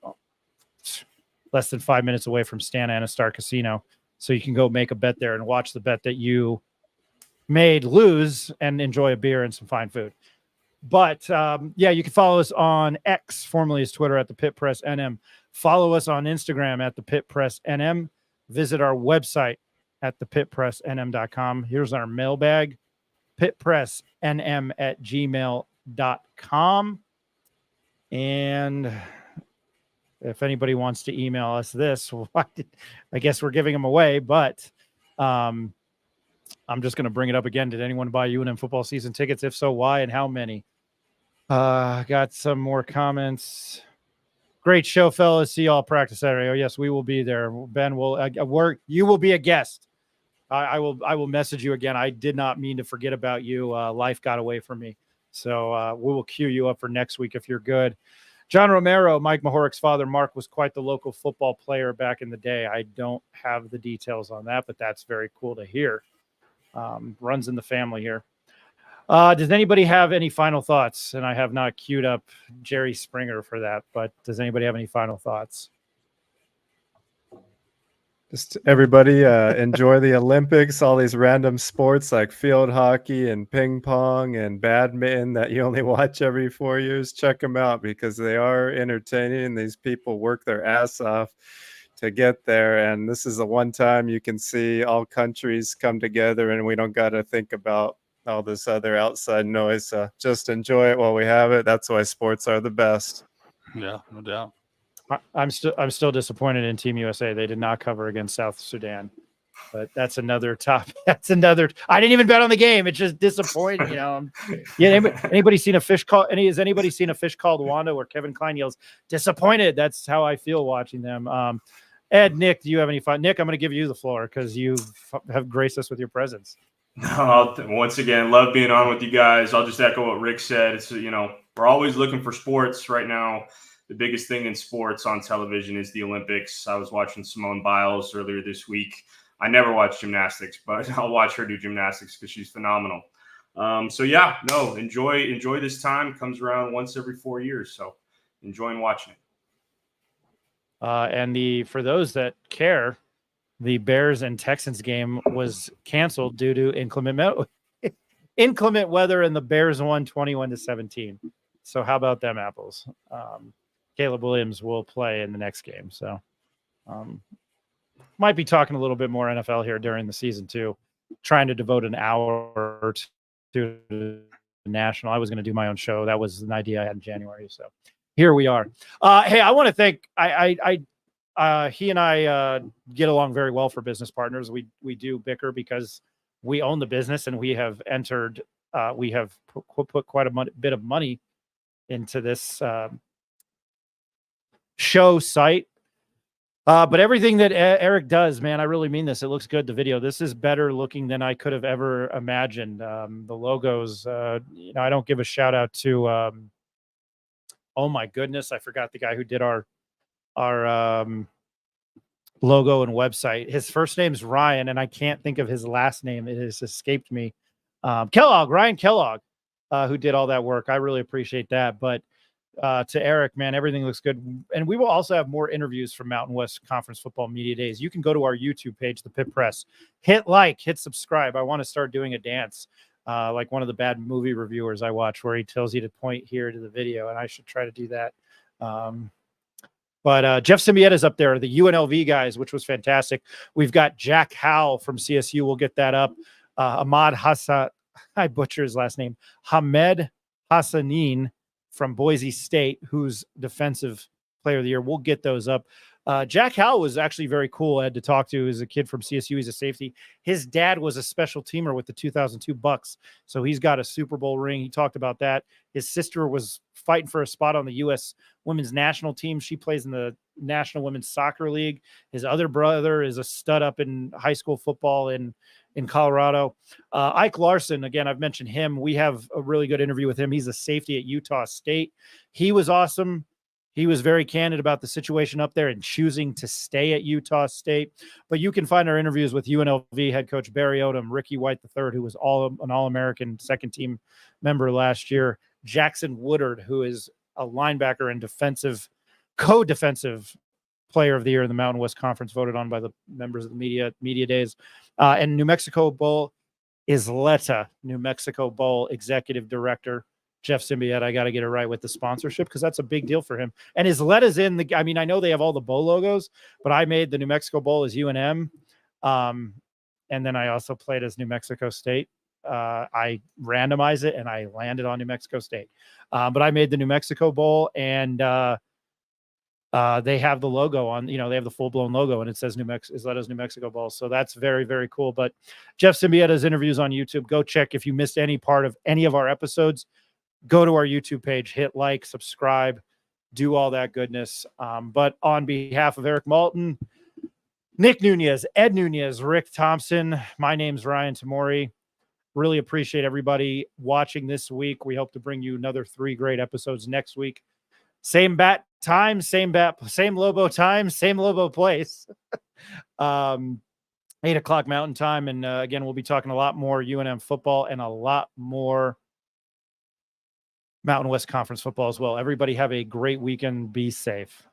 D: less than 5 minutes away from Santa Ana Star Casino. So you can go make a bet there and watch the bet that you made lose and enjoy a beer and some fine food. But you can follow us on X, formerly as Twitter, at the Pit Press NM. Follow us on Instagram at the Pit Press NM. Visit our website at thepitpressnm.com. Here's our mailbag, pitpressnm@gmail.com. And if anybody wants to email us this, I guess we're giving them away, but I'm just going to bring it up again. Did anyone buy UNM football season tickets? If so, why and how many? Got some more comments. Great show, fellas. See y'all practice Saturday. Oh, yes, we will be there. Ben will you will be a guest. I will message you again. I did not mean to forget about you. Life got away from me. So we will queue you up for next week if you're good. John Romero, Mike Mahorik's father, Mark, was quite the local football player back in the day. I don't have the details on that, but that's very cool to hear. Runs in the family here. Does anybody have any final thoughts? And I have not queued up Jerry Springer for that, but does anybody have any final thoughts?
G: Just everybody enjoy the Olympics, all these random sports like field hockey and ping pong and badminton that you only watch every 4 years. Check them out because they are entertaining. These people work their ass off to get there. And this is the one time you can see all countries come together and we don't got to think about all this other outside noise. So just enjoy it while we have it. That's why sports are the best.
E: Yeah, no doubt.
D: I'm still disappointed in Team USA. They did not cover against South Sudan, but that's another topic. That's another. I didn't even bet on the game. It's just disappointing, you know. Yeah. Anybody seen a fish call? Has anybody seen a fish called Wanda where Kevin Kline yells disappointed? That's how I feel watching them. Ed, Nick, do you have any fun? Nick, I'm going to give you the floor because you have graced us with your presence.
H: Once again, love being on with you guys. I'll just echo what Rick said. It's, you know, we're always looking for sports right now. The biggest thing in sports on television is the Olympics. I was watching Simone Biles earlier this week. I never watch gymnastics, but I'll watch her do gymnastics because she's phenomenal. So yeah, no, enjoy this time. Comes around once every 4 years. So enjoying watching it.
D: And for those that care, the Bears and Texans game was canceled due to inclement weather, and the Bears won 21-17. So how about them apples? Caleb Williams will play in the next game. So might be talking a little bit more NFL here during the season too, trying to devote an hour to the national. I was going to do my own show. That was an idea I had in January. So here we are. Hey, I want to thank he and I get along very well for business partners. We do bicker because we own the business and we have entered, we have put quite a bit of money into this show site. But everything that Eric does, man, I really mean this. It looks good. The video, this is better looking than I could have ever imagined. The logos, you know, I don't give a shout out to, oh my goodness, I forgot the guy who did our logo and website. His first name's Ryan, and I can't think of his last name. It has escaped me. Ryan Kellogg, who did all that work. I really appreciate that. But to Eric, man, everything looks good. And we will also have more interviews from Mountain West Conference Football Media Days. You can go to our YouTube page, The Pit Press, hit like, hit subscribe. I want to start doing a dance like one of the bad movie reviewers I watch where he tells you to point here to the video, and I should try to do that. But Jeff Symbietta's up there, the UNLV guys, which was fantastic. We've got Jack Howell from CSU. We'll get that up. Ahmad Hassan, I butcher his last name, Hamed Hassanin from Boise State, who's Defensive Player of the Year. We'll get those up. Jack Howell was actually very cool. I had to talk to. He's a kid from CSU. He's a safety. His dad was a special teamer with the 2002 Bucks, so he's got a Super Bowl ring. He talked about that. His sister was fighting for a spot on the U.S. women's national team. She plays in the National Women's Soccer League. His other brother is a stud up in high school football in Colorado. Ike Larson, again, I've mentioned him. We have a really good interview with him. He's a safety at Utah State. He was awesome. He was very candid about the situation up there and choosing to stay at Utah State. But you can find our interviews with UNLV head coach Barry Odom, Ricky White III, who was an All-American second-team member last year, Jackson Woodard, who is a linebacker and co-defensive player of the year in the Mountain West Conference, voted on by the members of the media days. And New Mexico Bowl, Isleta, New Mexico Bowl executive director, Jeff Symbieta. I got to get it right with the sponsorship because that's a big deal for him. And Isleta's in the, I mean, I know they have all the bowl logos, but I made the New Mexico Bowl as UNM. And then I also played as New Mexico State. I randomized it and I landed on New Mexico State. But I made the New Mexico Bowl, and they have the logo on, you know, they have the full blown logo and it says Isleta's New Mexico Bowl. So that's very, very cool. But Jeff Symbieta's interviews on YouTube, go check. If you missed any part of any of our episodes, go to our YouTube page, hit like, subscribe, do all that goodness. But on behalf of Eric Malton, Nick Nunez, Ed Nunez, Rick Thompson. My name's Ryan Tamori. Really appreciate everybody watching this week. We hope to bring you another 3 great episodes next week. Same bat time, same Lobo time, same Lobo place. 8 o'clock Mountain Time. And again, we'll be talking a lot more UNM football and a lot more Mountain West Conference football as well. Everybody have a great weekend. Be safe.